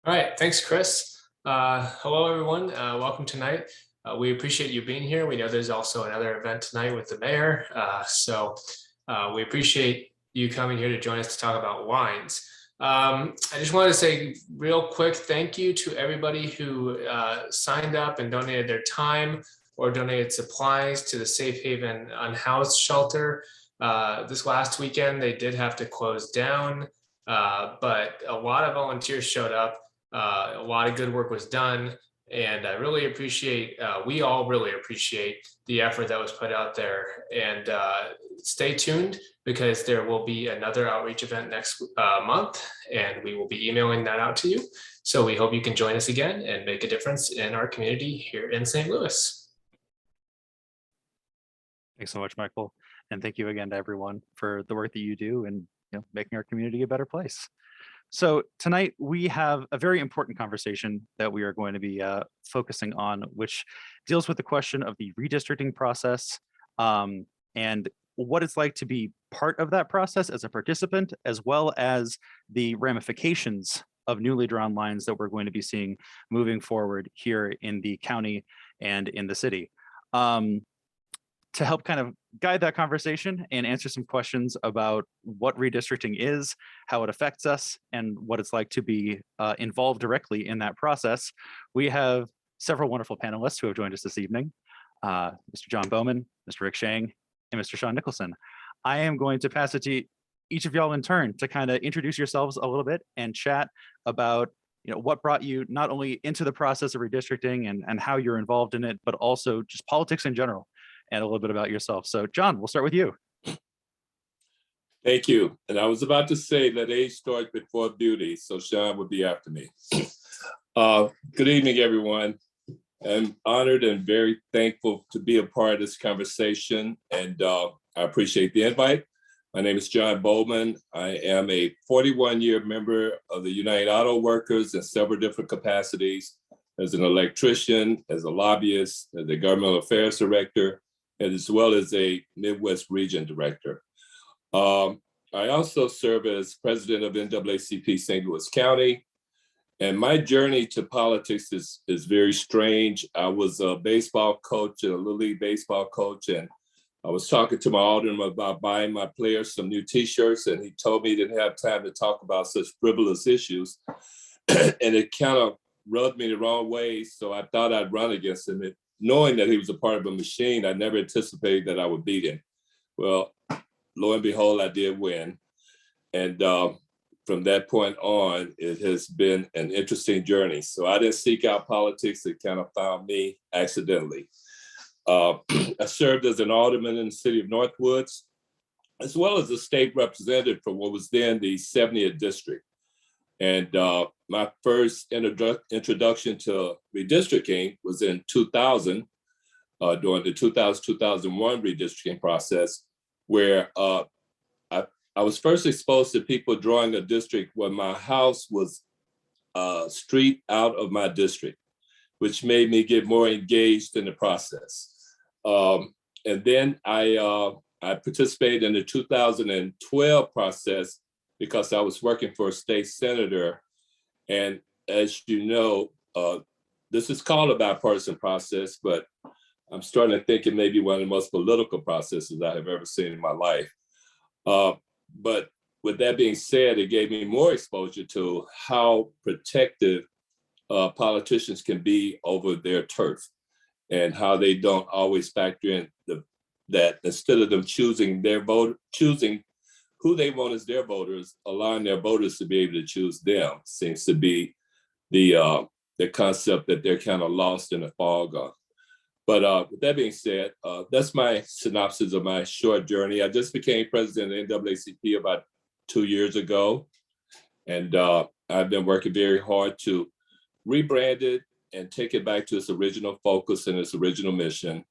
All right, thanks, Chris. Hello, everyone. Welcome tonight. We appreciate you being here. We know there's also another event tonight with the mayor. We appreciate you coming here to join us to talk about wines. I just wanted to say real quick, thank you to everybody who signed up and donated their time or donated supplies to the Safe Haven Unhoused Shelter. This last weekend, they did have to close down, but a lot of volunteers showed up. A lot of good work was done, and I really appreciate, we all really appreciate the effort that was put out there. And stay tuned because there will be another outreach event next month, and we will be emailing that out to you. So we hope you can join us again and make a difference in our community here in St. Louis. Thanks so much, Michael. And thank you again to everyone for the work that you do and making our community a better place. So tonight we have a very important conversation that we are going to be focusing on, which deals with the question of the redistricting process and what it's like to be part of that process as a participant, as well as the ramifications of newly drawn lines that we're going to be seeing moving forward here in the county and in the city. To help kind of guide that conversation and answer some questions about what redistricting is, how it affects us, and what it's like to be involved directly in that process, we have several wonderful panelists who have joined us this evening. Mr. John Bowman, Mr. Rick Shang, and Mr. Sean Nicholson. I am going to pass it to each of y'all in turn to kind of introduce yourselves a little bit and chat about what brought you not only into the process of redistricting and how you're involved in it, but also just politics in general, and a little bit about yourself. So John, we'll start with you. Thank you. And I was about to say that age starts before beauty, so Sean would be after me. Good evening, everyone. I'm honored and very thankful to be a part of this conversation, and I appreciate the invite. My name is John Bowman. I am a 41-year member of the United Auto Workers in several different capacities, as an electrician, as a lobbyist, as a governmental affairs director, as well as a Midwest region director. I also serve as president of NAACP St. Louis County. And my journey to politics is very strange. I was a baseball coach, a Little League baseball coach, and I was talking to my alderman about buying my players some new t-shirts, and he told me he didn't have time to talk about such frivolous issues. And it kind of rubbed me the wrong way, so I thought I'd run against him. Knowing that he was a part of a machine, I never anticipated that I would beat him. Well, lo and behold, I did win. And from that point on, it has been an interesting journey. So I didn't seek out politics, it kind of found me accidentally. I served as an alderman in the city of Northwoods, as well as a state representative for what was then the 70th district. And my first introduction to redistricting was in 2000, during the 2000-2001 redistricting process, where I was first exposed to people drawing a district where my house was a street out of my district, which made me get more engaged in the process. And then I participated in the 2012 process because I was working for a state senator. And as you know, this is called a bipartisan process, but I'm starting to think it may be one of the most political processes I have ever seen in my life. But with that being said, it gave me more exposure to how protective politicians can be over their turf and how they don't always factor in that instead of them choosing who they want as their voters, allowing their voters to be able to choose them seems to be the concept that they're kind of lost in a fog on. But with that being said, that's my synopsis of my short journey. I just became president of NAACP about 2 years ago. And I've been working very hard to rebrand it and take it back to its original focus and its original mission.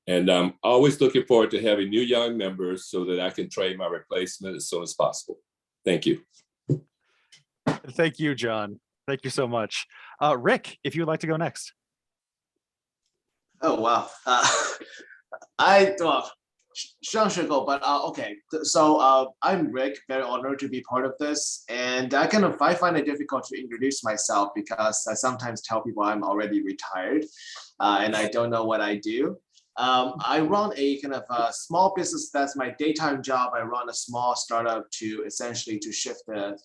And I'm always looking forward to having new young members so that I can train my replacement as soon as possible. Thank you. Thank you, John. Thank you so much. Rick, if you'd like to go next. Oh, wow. Shang should go, but okay. So I'm Rick, very honored to be part of this. And I find it difficult to introduce myself because I sometimes tell people I'm already retired and I don't know what I do. I run a kind of a small business. That's my daytime job. I run a small startup to essentially to shift the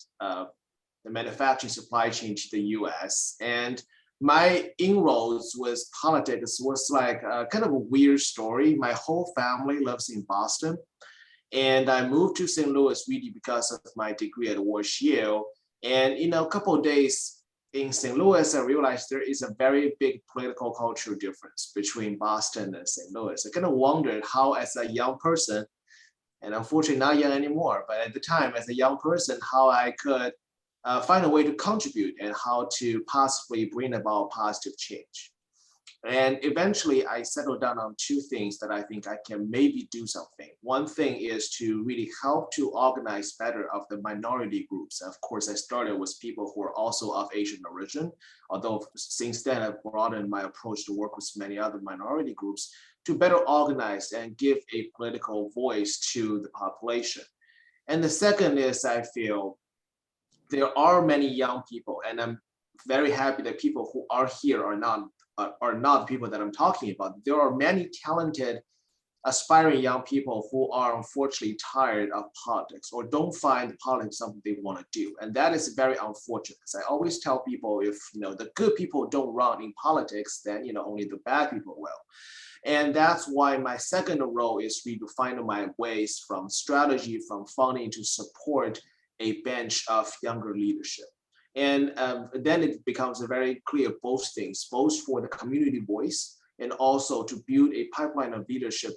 manufacturing supply chain to the US. And my inroads with politics was like kind of a weird story. My whole family lives in Boston. And I moved to St. Louis really because of my degree at WashU. And a couple of days in St. Louis, I realized there is a very big political cultural difference between Boston and St. Louis. I kind of wondered how, as a young person, and unfortunately not young anymore, but at the time, as a young person, how I could find a way to contribute and how to possibly bring about positive change. And eventually I settled down on two things that I think I can maybe do something. One thing is to really help to organize better of the minority groups. Of course, I started with people who are also of Asian origin, although since then I've broadened my approach to work with many other minority groups to better organize and give a political voice to the population. And the second is I feel there are many young people, and I'm very happy that people who are here are not the people that I'm talking about. There are many talented, aspiring young people who are unfortunately tired of politics or don't find politics something they want to do, and that is very unfortunate. As I always tell people, if the good people don't run in politics, then only the bad people will. And that's why my second role is really to find my ways from strategy, from funding to support a bench of younger leadership. And then it becomes a very clear both things, both for the community voice and also to build a pipeline of leadership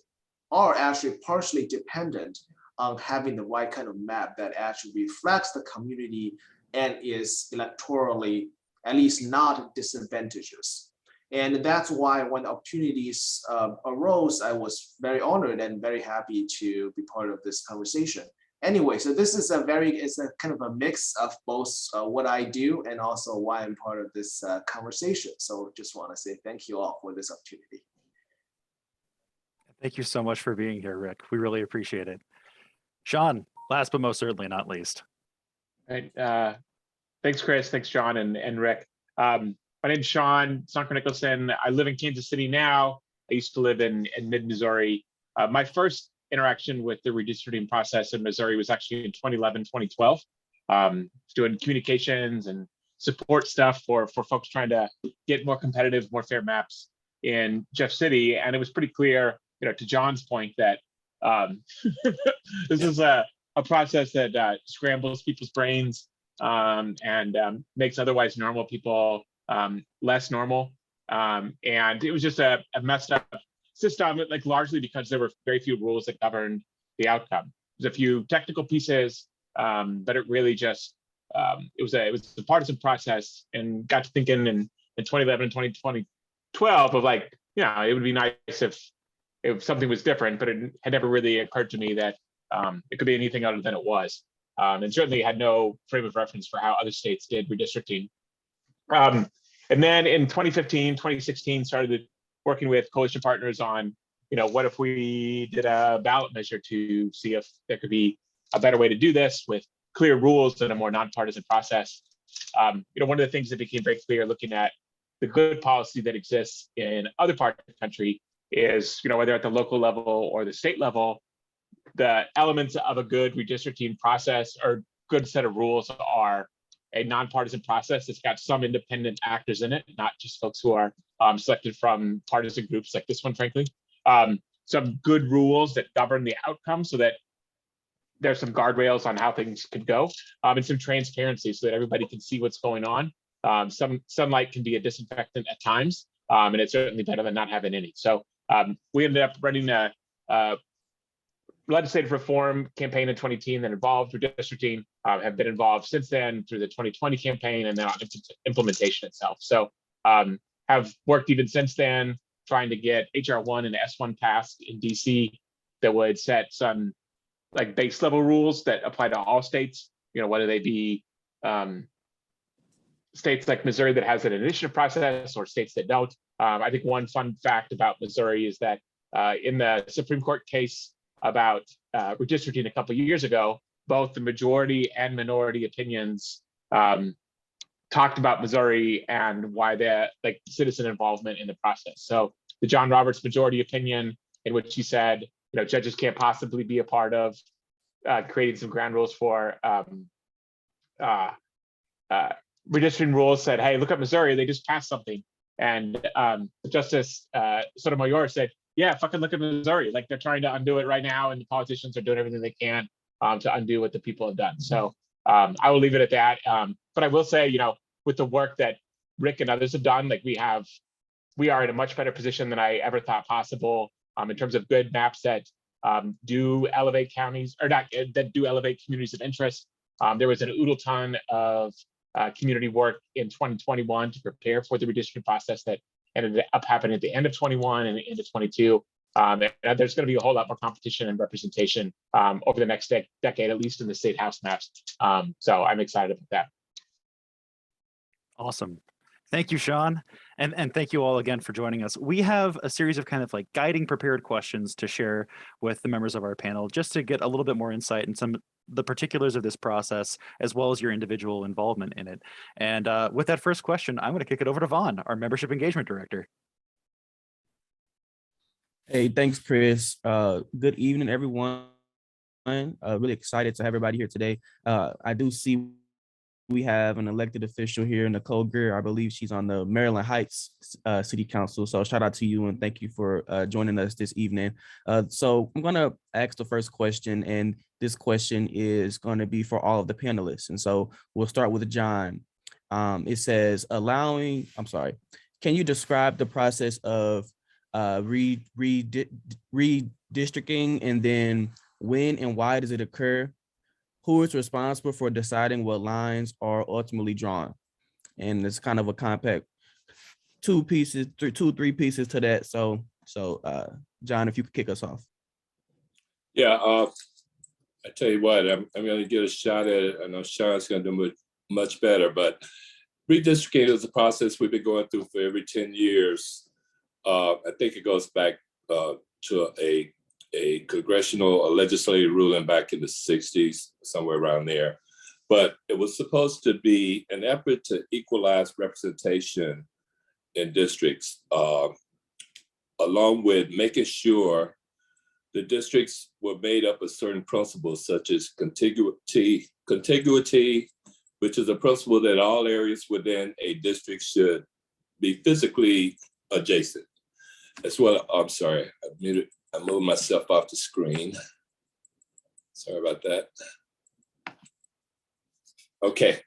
are actually partially dependent on having the right kind of map that actually reflects the community and is electorally at least not disadvantageous. And that's why when opportunities arose, I was very honored and very happy to be part of this conversation. Anyway, so this is it's a kind of a mix of both what I do and also why I'm part of this conversation. So just want to say thank you all for this opportunity. Thank you so much for being here, Rick. We really appreciate it. Sean, last but most certainly not least. All right. Thanks, Chris. Thanks, John and Rick. My name's Sean Nicholson. I live in Kansas City now. I used to live in mid-Missouri. My first interaction with the redistricting process in Missouri was actually in 2011, 2012. Doing communications and support stuff for folks trying to get more competitive, more fair maps in Jeff City. And it was pretty clear, to John's point, that this is a process that scrambles people's brains and makes otherwise normal people less normal. And it was just a messed up system, like largely because there were very few rules that governed the outcome. There's a few technical pieces, but it really just it was a partisan process, and got to thinking in 2011 and 2012 of like, it would be nice if something was different, but it had never really occurred to me that it could be anything other than it was, and certainly had no frame of reference for how other states did redistricting. And then in 2015, 2016, started working with coalition partners on, what if we did a ballot measure to see if there could be a better way to do this with clear rules and a more nonpartisan process. One of the things that became very clear looking at the good policy that exists in other parts of the country is, whether at the local level or the state level, the elements of a good redistricting process or good set of rules are a nonpartisan process that's got some independent actors in it, not just folks who are selected from partisan groups like this one, frankly. Some good rules that govern the outcome so that there's some guardrails on how things could go, and some transparency so that everybody can see what's going on. Some sunlight can be a disinfectant at times, and it's certainly better than not having any. So we ended up running a legislative reform campaign in 2010 that involved redistricting, have been involved since then through the 2020 campaign and then on implementation itself. So have worked even since then trying to get HR1 and S1 passed in DC that would set some like base level rules that apply to all states, whether they be states like Missouri that has an initiative process or states that don't. I think one fun fact about Missouri is that in the Supreme Court case about redistricting a couple of years ago, both the majority and minority opinions talked about Missouri and why the citizen involvement in the process. So the John Roberts majority opinion, in which he said, judges can't possibly be a part of creating some ground rules for redistricting rules, said, hey, look at Missouri, they just passed something. And Justice Sotomayor said, yeah, fucking look at Missouri. Like, they're trying to undo it right now, and the politicians are doing everything they can to undo what the people have done. So I will leave it at that. But I will say, with the work that Rick and others have done, like we are in a much better position than I ever thought possible in terms of good maps that do elevate counties, or not, that do elevate communities of interest. There was an oodle ton of community work in 2021 to prepare for the redistricting process that ended up happening at the end of 21 and the end of 22. And there's going to be a whole lot more competition and representation over the next decade, at least in the state house maps. So I'm excited about that. Awesome. Thank you, Sean. And thank you all again for joining us. We have a series of kind of like guiding prepared questions to share with the members of our panel, just to get a little bit more insight in some of the particulars of this process, as well as your individual involvement in it. And with that first question, I'm going to kick it over to Vaughn, our Membership Engagement Director. Hey, thanks, Chris. Good evening, everyone. Really excited to have everybody here today. I do see we have an elected official here, Nicole Greer. I believe she's on the Maryland Heights City Council. So shout out to you and thank you for joining us this evening. So I'm going to ask the first question, and this question is going to be for all of the panelists. And so we'll start with John. It says, can you describe the process of redistricting, and then when and why does it occur? Who is responsible for deciding what lines are ultimately drawn? And it's kind of a compact three pieces to that. So John, if you could kick us off. Yeah, I tell you what, I'm going to get a shot at it. I know Shang's going to do much better, but redistricting is a process we've been going through for every 10 years. I think it goes back to a congressional or legislative ruling back in the 60s, somewhere around there. But it was supposed to be an effort to equalize representation in districts, along with making sure the districts were made up of certain principles, such as contiguity, which is a principle that all areas within a district should be physically adjacent. As well, I'm sorry, I moved myself off the screen. Sorry about that. Okay.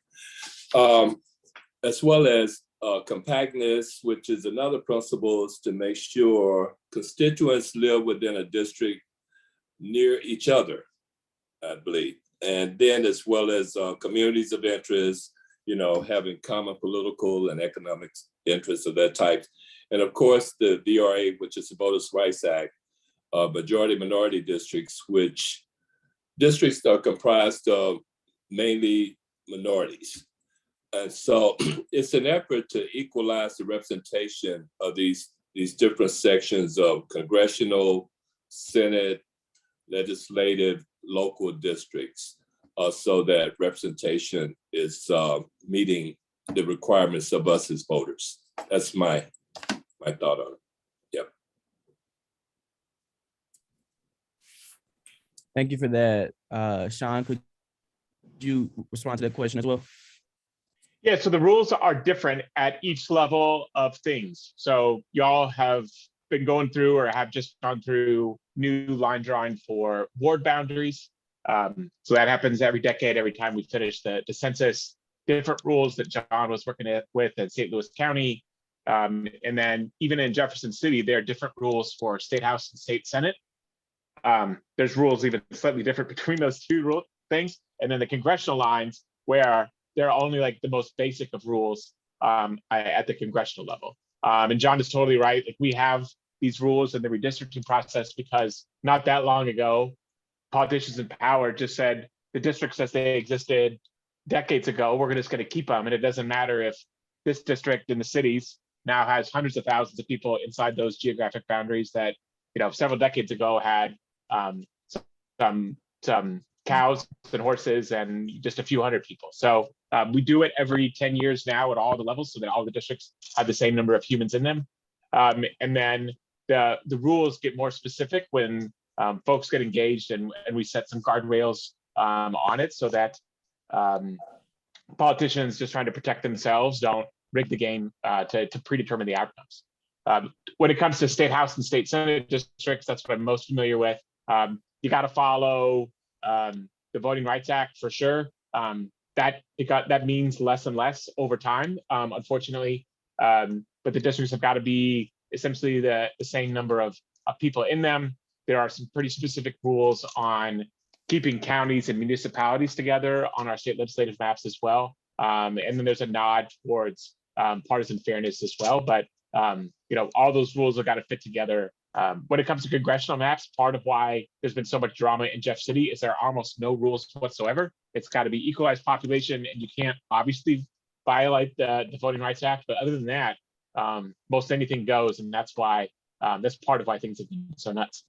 As well as compactness, which is another principle, is to make sure constituents live within a district near each other, I believe. And then as well as communities of interest, having common political and economic interests of that type. And of course, the VRA, which is the Voters' Rights Act, majority minority districts, which districts are comprised of mainly minorities. And so it's an effort to equalize the representation of these different sections of congressional, Senate, legislative, local districts, so that representation is meeting the requirements of us as voters. That's my thought on it. Yep. Thank you for that. Sean, could you respond to that question as well? Yeah, so the rules are different at each level of things. So y'all have been going through or have just gone through new line drawing for ward boundaries. So that happens every decade, every time we finish the census. Different rules that John was working with at St. Louis County. And then even in Jefferson City, there are different rules for State House and State Senate. There's rules even slightly different between those two things. And then the congressional lines, where they're only like the most basic of rules at the congressional level. And John is totally right. Like, we have these rules in the redistricting process because not that long ago, politicians in power just said the districts as they existed decades ago, we're just going to keep them. And it doesn't matter if this district in the cities now has hundreds of thousands of people inside those geographic boundaries that, several decades ago had some cows and horses and just a few hundred people. So we do it every 10 years now at all the levels, so that all the districts have the same number of humans in them. And then the rules get more specific when folks get engaged, and we set some guardrails on it so that politicians just trying to protect themselves don't rig the game to predetermine the outcomes. When it comes to state house and state senate districts, that's what I'm most familiar with. You got to follow the Voting Rights Act for sure. That means less and less over time, unfortunately. But the districts have got to be essentially the same number of people in them. There are some pretty specific rules on keeping counties and municipalities together on our state legislative maps as well. And then there's a nod towards partisan fairness as well. But all those rules have got to fit together. When it comes to congressional maps, part of why there's been so much drama in Jeff City is there are almost no rules whatsoever. It's got to be equalized population, and you can't obviously violate the Voting Rights Act. But other than that, most anything goes, and that's why that's part of why things have been so nuts.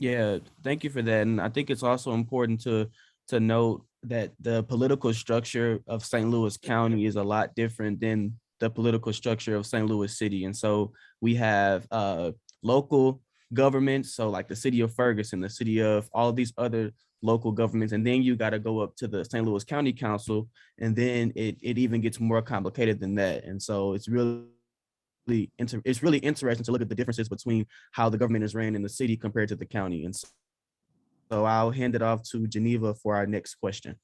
Yeah, thank you for that. And I think it's also important to note that the political structure of St. Louis County is a lot different than the political structure of St. Louis City. And so we have local governments, so like the city of Ferguson, the city of all of these other local governments, and then you got to go up to the St. Louis County Council, and then it even gets more complicated than that. And so it's really interesting to look at the differences between how the government is ran in the city compared to the county. And so I'll hand it off to Geneva for our next question.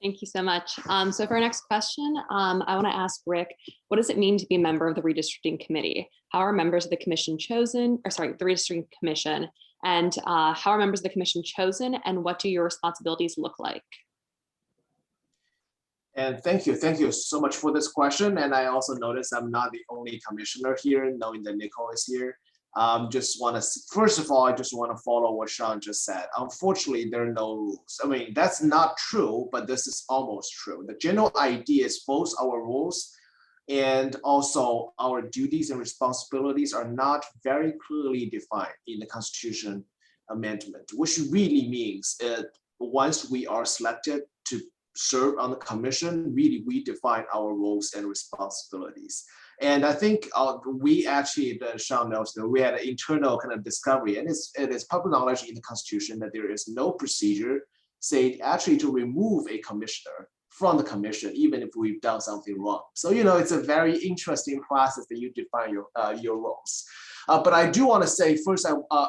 Thank you so much. So for our next question, I want to ask Rick, what does it mean to be a member of the redistricting committee? How are members of the commission chosen, or sorry, the redistricting commission, and how are members of the commission chosen, and what do your responsibilities look like? And thank you so much for this question. And I also noticed I'm not the only commissioner here, knowing that Nicole is here. First of all, I just want to follow what Shang just said. Unfortunately, there are no rules. I mean, that's not true, but this is almost true. The general idea is both our rules and also our duties and responsibilities are not very clearly defined in the Constitution amendment, which really means once we are selected to serve on the commission, really we define our roles and responsibilities. And I think we actually, Shang knows that we had an internal kind of discovery, and it is public knowledge in the Constitution that there is no procedure, say, actually to remove a commissioner from the commission, even if we've done something wrong. So, it's a very interesting process that you define your roles. But I do want to say first,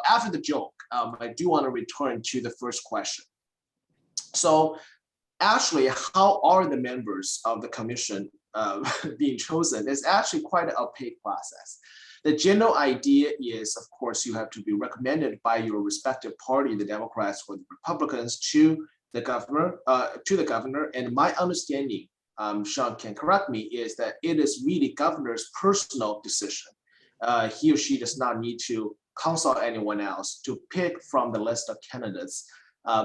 after the joke, I do want to return to the first question. So actually, how are the members of the commission being chosen? Is actually quite an opaque process. The general idea is, of course, you have to be recommended by your respective party, the Democrats or the Republicans, to the governor. And my understanding, Sean can correct me, is that it is really governor's personal decision. He or she does not need to consult anyone else to pick from the list of candidates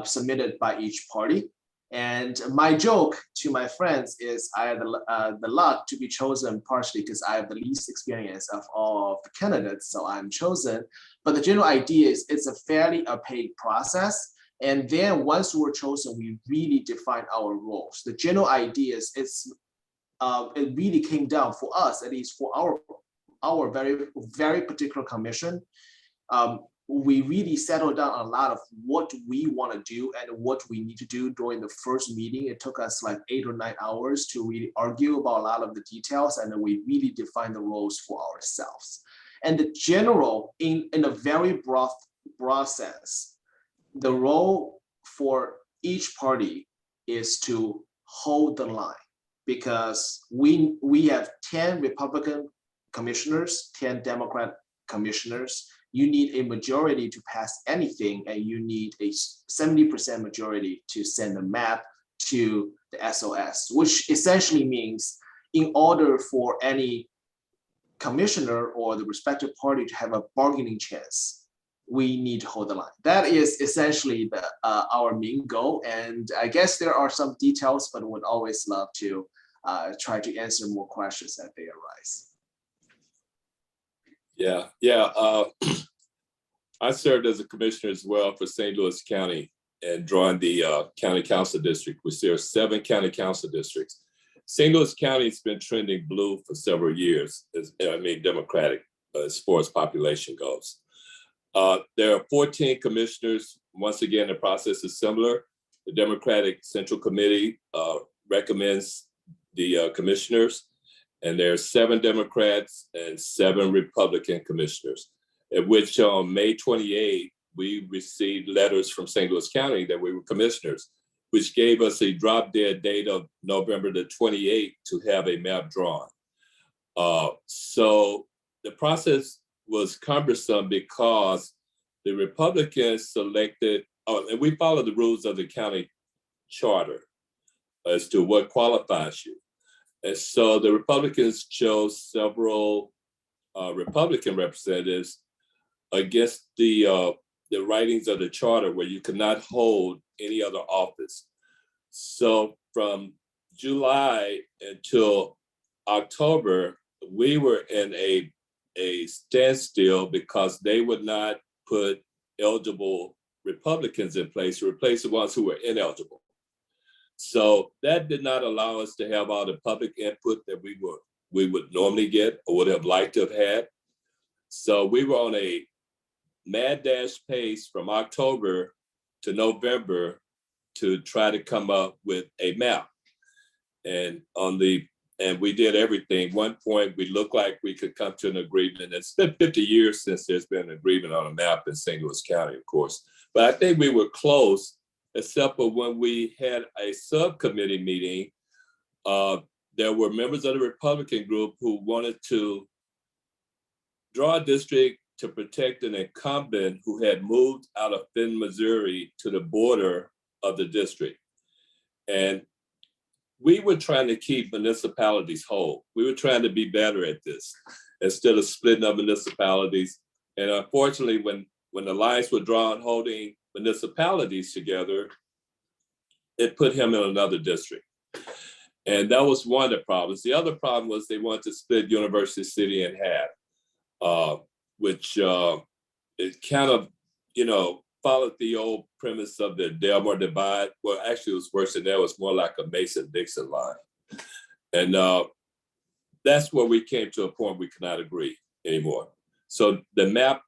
submitted by each party. And my joke to my friends is I have the luck to be chosen partially because I have the least experience of all of the candidates, so I'm chosen. But the general idea is it's a fairly opaque process. And then once we're chosen, we really define our roles. The general idea is it really came down for us, at least for our very, very particular commission. We really settled down a lot of what we want to do and what we need to do during the first meeting. It took us like 8 or 9 hours to really argue about a lot of the details, and then we really defined the roles for ourselves. And the general, in a very broad sense, the role for each party is to hold the line, because we have 10 Republican commissioners, 10 Democrat commissioners. You need a majority to pass anything, and you need a 70% majority to send a map to the SOS, which essentially means in order for any commissioner or the respective party to have a bargaining chance, we need to hold the line. That is essentially our main goal. And I guess there are some details, but would always love to try to answer more questions as they arise. Yeah. I served as a commissioner as well for St. Louis County and drawing the county council district, which there are 7 county council districts. St. Louis County has been trending blue for several years, Democratic as far as population goes. There are 14 commissioners. Once again, the process is similar. The Democratic Central Committee recommends the commissioners, and there are 7 Democrats and 7 Republican commissioners, at which on May 28, we received letters from St. Louis County that we were commissioners, which gave us a drop dead date of November the 28th to have a map drawn. So the process was cumbersome because the Republicans selected, and we followed the rules of the county charter as to what qualifies you. And so the Republicans chose several Republican representatives against the writings of the charter, where you could not hold any other office. So from July until October, we were in a standstill because they would not put eligible Republicans in place to replace the ones who were ineligible. So that did not allow us to have all the public input that we would normally get or would have liked to have had. So we were on a mad dash pace from October to November to try to come up with a map. And we did everything. One point, we looked like we could come to an agreement. It's been 50 years since there's been an agreement on a map in St. Louis County, of course. But I think we were close, except for when we had a subcommittee meeting. There were members of the Republican group who wanted to draw a district to protect an incumbent who had moved out of Finn, Missouri to the border of the district. And we were trying to keep municipalities whole. We were trying to be better at this instead of splitting up municipalities. And unfortunately, when the lines were drawn holding municipalities together, it put him in another district. And that was one of the problems. The other problem was they wanted to split University City in half, which it kind of, followed the old premise of the Delmar divide. Well, actually, it was worse than that. It was more like a Mason-Dixon line. And that's where we came to a point we could not agree anymore. So the map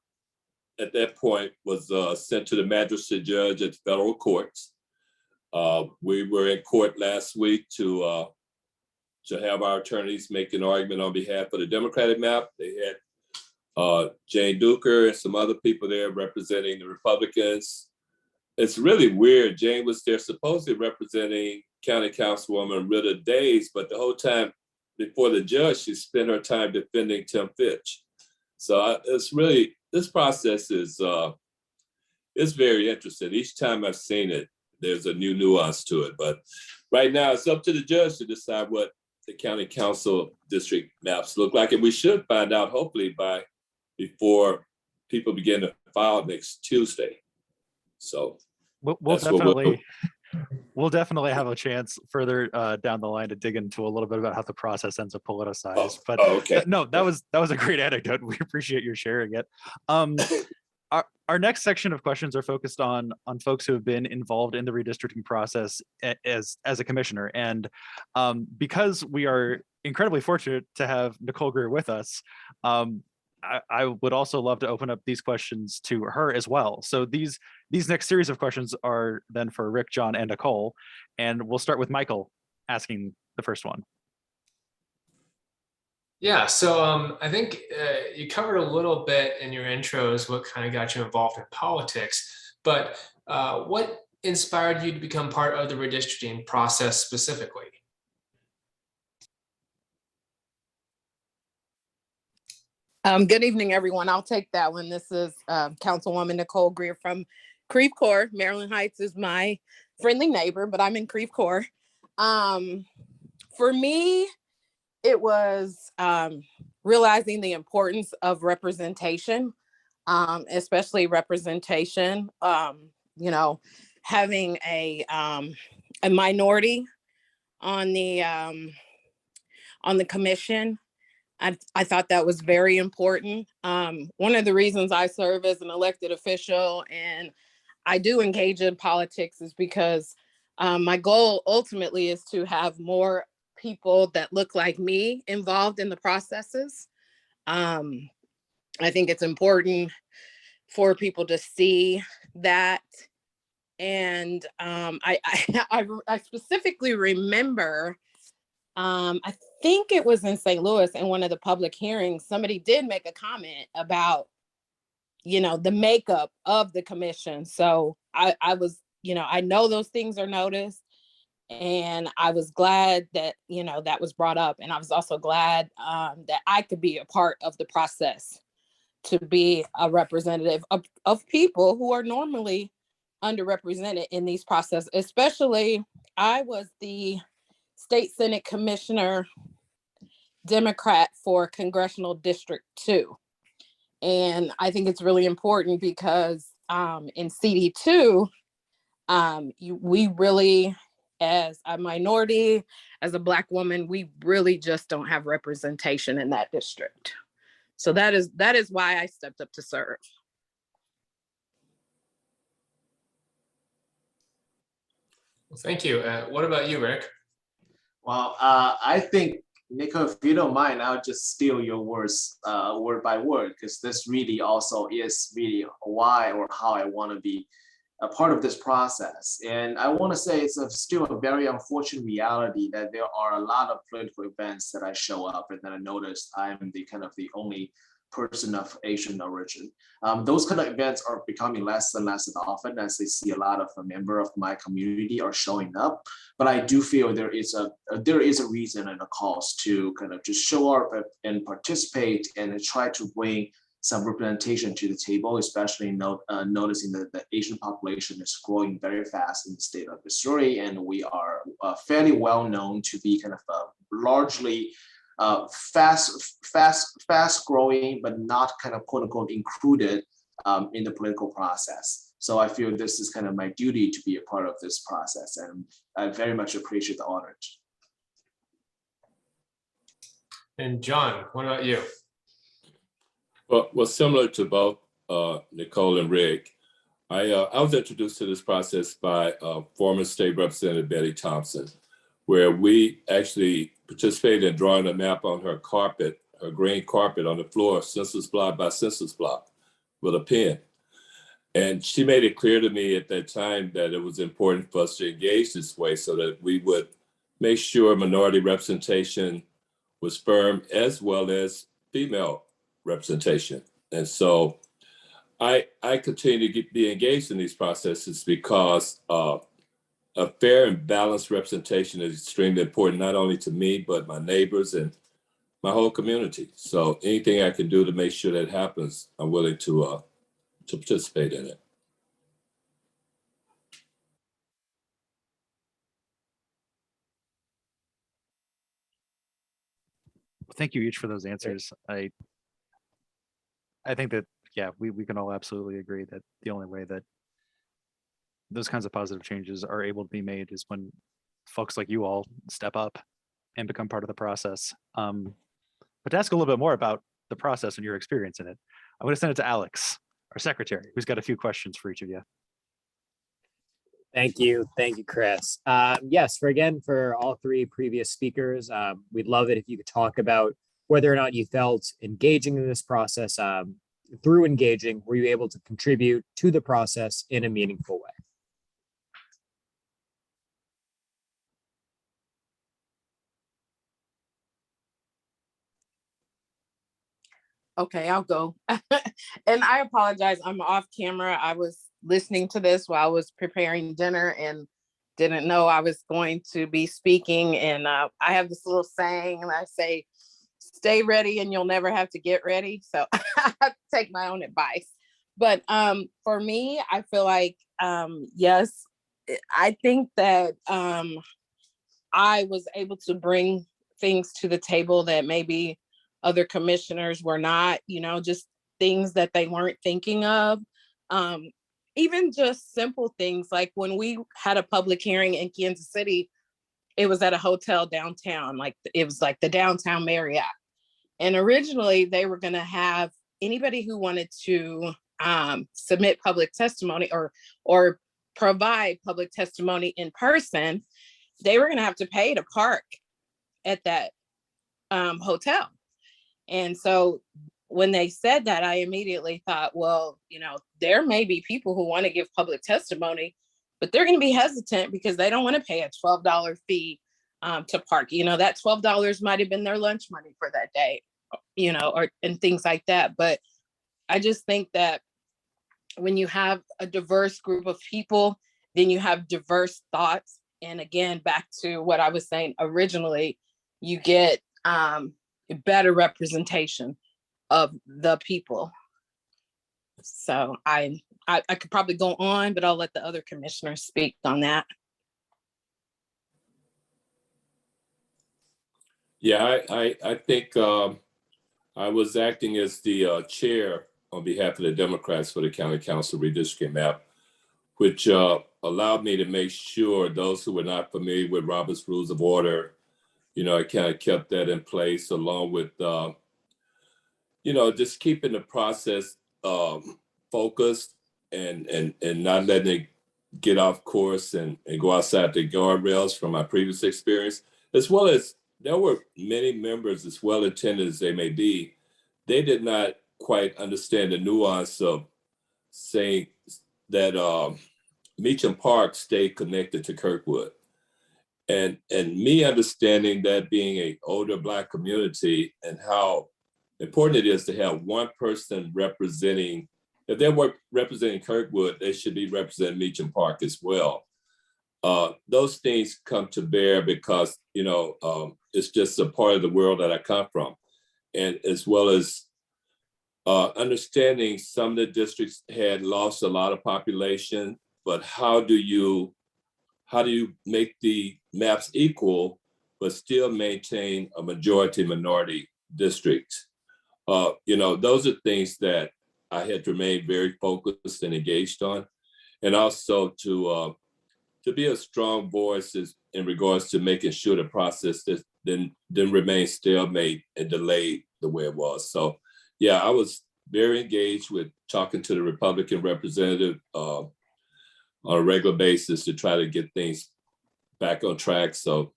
at that point was sent to the magistrate judge at the federal courts. We were in court last week to have our attorneys make an argument on behalf of the Democratic map. They had Jane Duker and some other people there representing the Republicans. It's really weird. Jane was there supposedly representing County Councilwoman Rita Days, but the whole time before the judge, she spent her time defending Tim Fitch. So it's really, this process is very interesting. Each time I've seen it, there's a new nuance to it. But right now, it's up to the judge to decide what the county council district maps look like. And we should find out, hopefully, before people begin to file next Tuesday. So we'll definitely have a chance further down the line to dig into a little bit about how the process ends up politicized. But okay. No, that was a great anecdote. We appreciate your sharing it. Our next section of questions are focused on folks who have been involved in the redistricting process as a commissioner. And because we are incredibly fortunate to have Nicole Greer with us, I would also love to open up these questions to her as well. So these next series of questions are then for Rick, John, and Nicole. And we'll start with Michael asking the first one. Yeah, so I think you covered a little bit in your intros what kind of got you involved in politics, but what inspired you to become part of the redistricting process specifically? Good evening, everyone. I'll take that one. This is Councilwoman Nicole Greer from Creve Coeur. Maryland Heights is my friendly neighbor, but I'm in Creve Coeur. For me, it was realizing the importance of representation, especially representation, having a minority on the commission I thought that was very important. One of the reasons I serve as an elected official and I do engage in politics is because my goal ultimately is to have more people that look like me involved in the processes. I think it's important for people to see that. And I specifically remember, I think it was in St. Louis in one of the public hearings, somebody did make a comment about, the makeup of the commission. So I was, I know those things are noticed. And I was glad that, that was brought up. And I was also glad that I could be a part of the process to be a representative of people who are normally underrepresented in these processes. Especially, I was the state Senate commissioner Democrat for Congressional District 2. And I think it's really important because in CD2, we really, as a minority, as a Black woman, we really just don't have representation in that district. So that is why I stepped up to serve. Well, thank you. What about you, Rick? Well, I think, Nico, if you don't mind, I'll just steal your words word by word, because this really also is really why or how I want to be a part of this process. And I want to say it's still a very unfortunate reality that there are a lot of political events that I show up and then I notice I'm the only person of Asian origin. Those kind of events are becoming less and less often as I see a lot of a member of my community are showing up. But I do feel there is a reason and a cause to kind of just show up and participate and try to bring some representation to the table, especially noticing that the Asian population is growing very fast in the state of Missouri, and we are fairly well known to be kind of largely fast growing, but not kind of quote unquote included in the political process. So I feel this is kind of my duty to be a part of this process, and I very much appreciate the honor. And John, what about you? Well, similar to both Nicole and Rick, I was introduced to this process by former State Representative Betty Thompson, where we actually participated in drawing a map on her carpet, her green carpet on the floor, census block by census block, with a pen. And she made it clear to me at that time that it was important for us to engage this way so that we would make sure minority representation was firm as well as female representation. And so I continue to be engaged in these processes because a fair and balanced representation is extremely important, not only to me, but my neighbors and my whole community. So anything I can do to make sure that happens, I'm willing to participate in it. Thank you each for those answers. I think that, yeah, we can all absolutely agree that the only way that those kinds of positive changes are able to be made is when folks like you all step up and become part of the process. But to ask a little bit more about the process and your experience in it, I'm going to send it to Alex, our secretary, who's got a few questions for each of you. Thank you, Chris. Yes, for all three previous speakers, we'd love it if you could talk about whether or not you felt engaging in this process. Through engaging, were you able to contribute to the process in a meaningful way? Okay, I'll go. And I apologize, I'm off camera. I was listening to this while I was preparing dinner and didn't know I was going to be speaking. And I have this little saying, and I say, stay ready and you'll never have to get ready. So I have to take my own advice. But for me, I feel like, yes, I think that I was able to bring things to the table that maybe other commissioners were not, just things that they weren't thinking of. Even just simple things like when we had a public hearing in Kansas City, it was at a hotel downtown, like it was like the downtown Marriott. And originally they were going to have anybody who wanted to submit public testimony or provide public testimony in person, they were going to have to pay to park at that hotel. And so when they said that, I immediately thought, well, there may be people who want to give public testimony, but they're going to be hesitant because they don't want to pay a $12 fee to park. That $12 might have been their lunch money for that day, and things like that. But I just think that when you have a diverse group of people, then you have diverse thoughts. And again, back to what I was saying originally, you get a better representation of the people. So I could probably go on, but I'll let the other commissioners speak on that. Yeah, I think I was acting as the chair on behalf of the Democrats for the County Council redistricting map, which allowed me to make sure those who were not familiar with Robert's Rules of Order, I kind of kept that in place, along with, just keeping the process focused and not letting it get off course and go outside the guardrails from my previous experience, as well as there were many members, as well intended as they may be, they did not quite understand the nuance of saying that Meacham Park stayed connected to Kirkwood. And me understanding that being an older Black community and how important it is to have one person representing, if they were representing Kirkwood, they should be representing Meacham Park as well. Those things come to bear because, it's just a part of the world that I come from. And as well as understanding some of the districts had lost a lot of population, but how do you make the maps equal, but still maintain a majority minority district? Those are things that I had to remain very focused and engaged on. And also to be a strong voice in regards to making sure the process didn't remain stalemate and delayed the way it was. So yeah, I was very engaged with talking to the Republican representative on a regular basis to try to get things back on track. So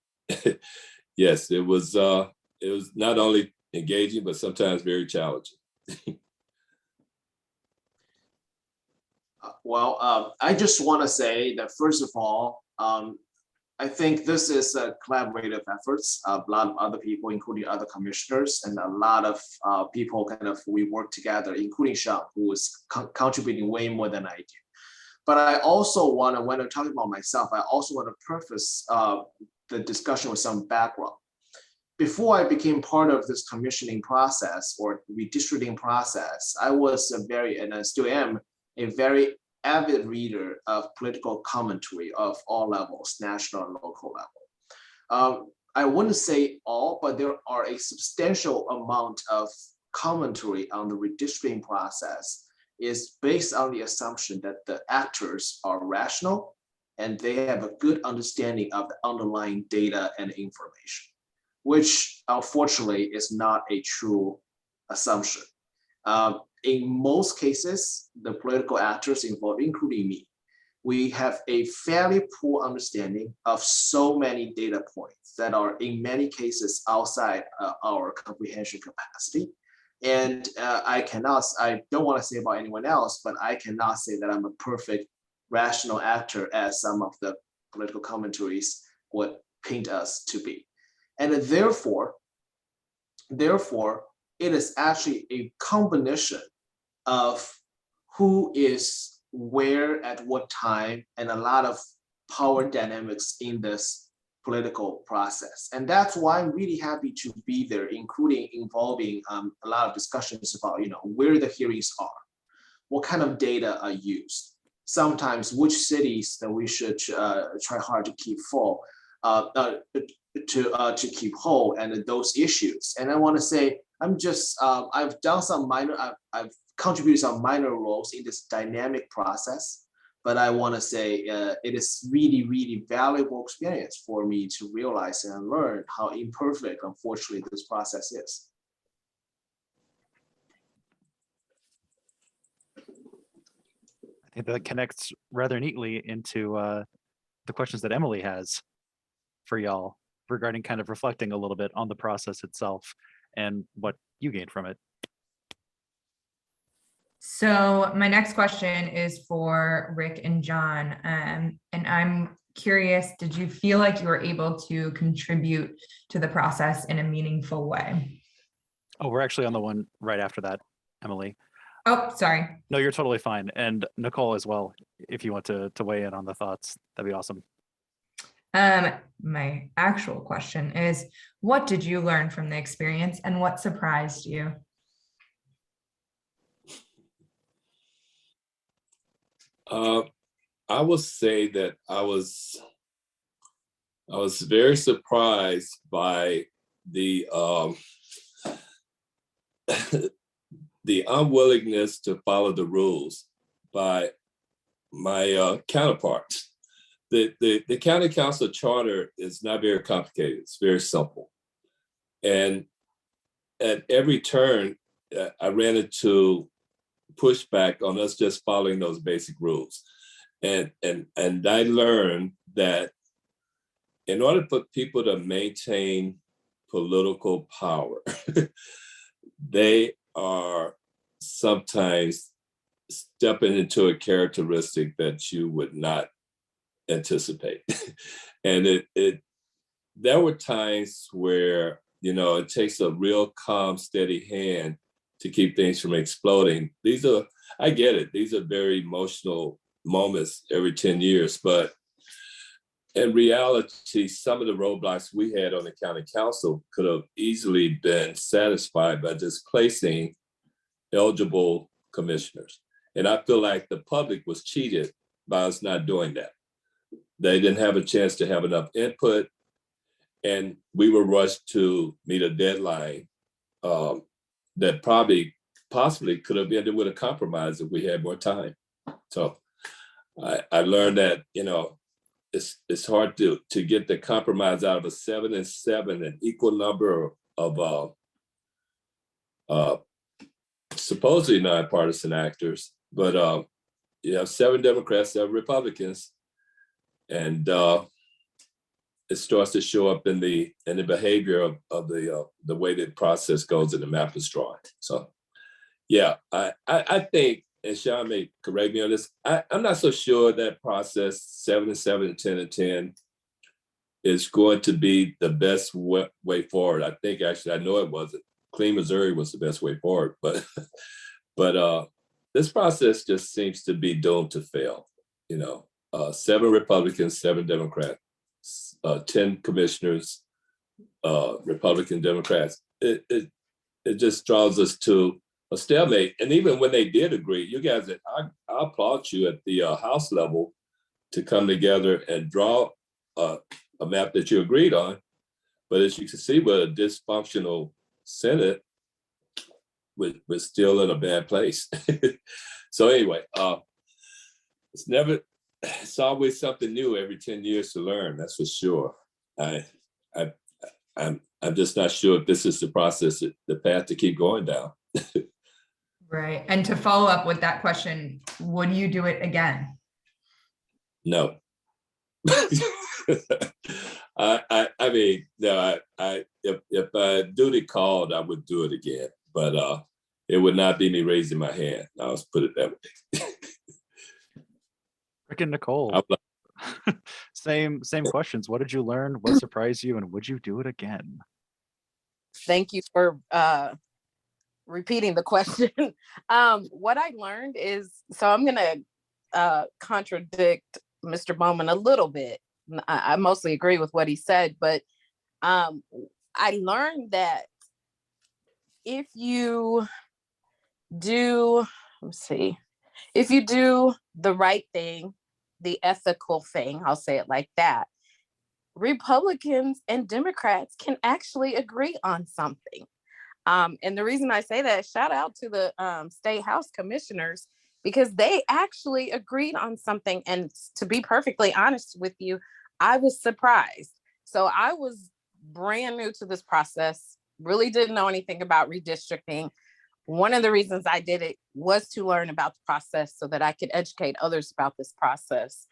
yes, it was not only engaging, but sometimes very challenging. Well, I just want to say that first of all, I think this is a collaborative efforts. A lot of other people, including other commissioners, and a lot of people we work together, including Shang, who is contributing way more than I do. But I also want to, when I'm talking about myself, I also want to preface the discussion with some background. Before I became part of this commissioning process or redistricting process, I was and I still am, a very avid reader of political commentary of all levels, national and local level. I wouldn't say all, but there are a substantial amount of commentary on the redistricting process is based on the assumption that the actors are rational and they have a good understanding of the underlying data and information, which unfortunately is not a true assumption. In most cases, the political actors involved, including me, we have a fairly poor understanding of so many data points that are in many cases outside our comprehension capacity. And I don't want to say about anyone else, but I cannot say that I'm a perfect rational actor as some of the political commentaries would paint us to be. And therefore, it is actually a combination of who is where at what time and a lot of power dynamics in this political process. And that's why I'm really happy to be there, including involving a lot of discussions about where the hearings are, what kind of data are used, sometimes which cities that we should try hard to keep full, to keep whole, and those issues. And I want to say, I've done some I've contributed some minor roles in this dynamic process, but I want to say it is really, really valuable experience for me to realize and learn how imperfect, unfortunately, this process is. I think that connects rather neatly into the questions that Emily has for y'all regarding kind of reflecting a little bit on the process itself and what you gained from it. So my next question is for Rick and John. And I'm curious, did you feel like you were able to contribute to the process in a meaningful way? Oh, we're actually on the one right after that, Emily. Oh, sorry. No, you're totally fine. And Nicole as well, if you want to weigh in on the thoughts, that'd be awesome. My actual question is, what did you learn from the experience and what surprised you? I will say that I was very surprised by the the unwillingness to follow the rules by my counterparts. The county council charter is not very complicated. It's very simple. And at every turn, I ran into pushback on us just following those basic rules. And I learned that in order for people to maintain political power, they are sometimes stepping into a characteristic that you would not anticipate. And there were times where, it takes a real calm, steady hand to keep things from exploding. I get it. These are very emotional moments every 10 years, but in reality, some of the roadblocks we had on the county council could have easily been satisfied by just placing eligible commissioners. And I feel like the public was cheated by us not doing that. They didn't have a chance to have enough input, and we were rushed to meet a deadline that possibly could have ended with a compromise if we had more time. So I learned that, it's hard to get the compromise out of a 7 and 7, an equal number of supposedly nonpartisan actors, but you have 7 Democrats, 7 Republicans, and it starts to show up in the behavior of the way the process goes and the map is drawn. So, yeah, I think, and Shang may correct me on this, I'm not so sure that process 7 and 7 and 10 and 10 is going to be the best way forward. I think actually, I know it wasn't. Clean Missouri was the best way forward, but this process just seems to be doomed to fail. 7 Republicans, 7 Democrats, 10 commissioners, Republican Democrats. It just draws us to a stalemate. And even when they did agree, you guys, I applaud you at the House level to come together and draw a map that you agreed on. But as you can see, with a dysfunctional Senate, we're still in a bad place. So anyway, it's always something new every 10 years to learn, that's for sure. I'm just not sure if this is the process, the path to keep going down. Right. And to follow up with that question, would you do it again? No. I mean, no, if duty called, I would do it again, but it would not be me raising my hand. I'll just put it that way. Rick and Nicole, same questions. What did you learn? What surprised you? And would you do it again? Thank you for repeating the question. What I learned is, so I'm going to contradict Mr. Bowman a little bit. I mostly agree with what he said, but I learned that if you do, if you do the right thing, the ethical thing, I'll say it like that, Republicans and Democrats can actually agree on something. And the reason I say that, shout out to the state house commissioners, because they actually agreed on something. And to be perfectly honest with you, I was surprised. So I was brand new to this process, really didn't know anything about redistricting. one of the reasons I did it was to learn about the process so that I could educate others about this process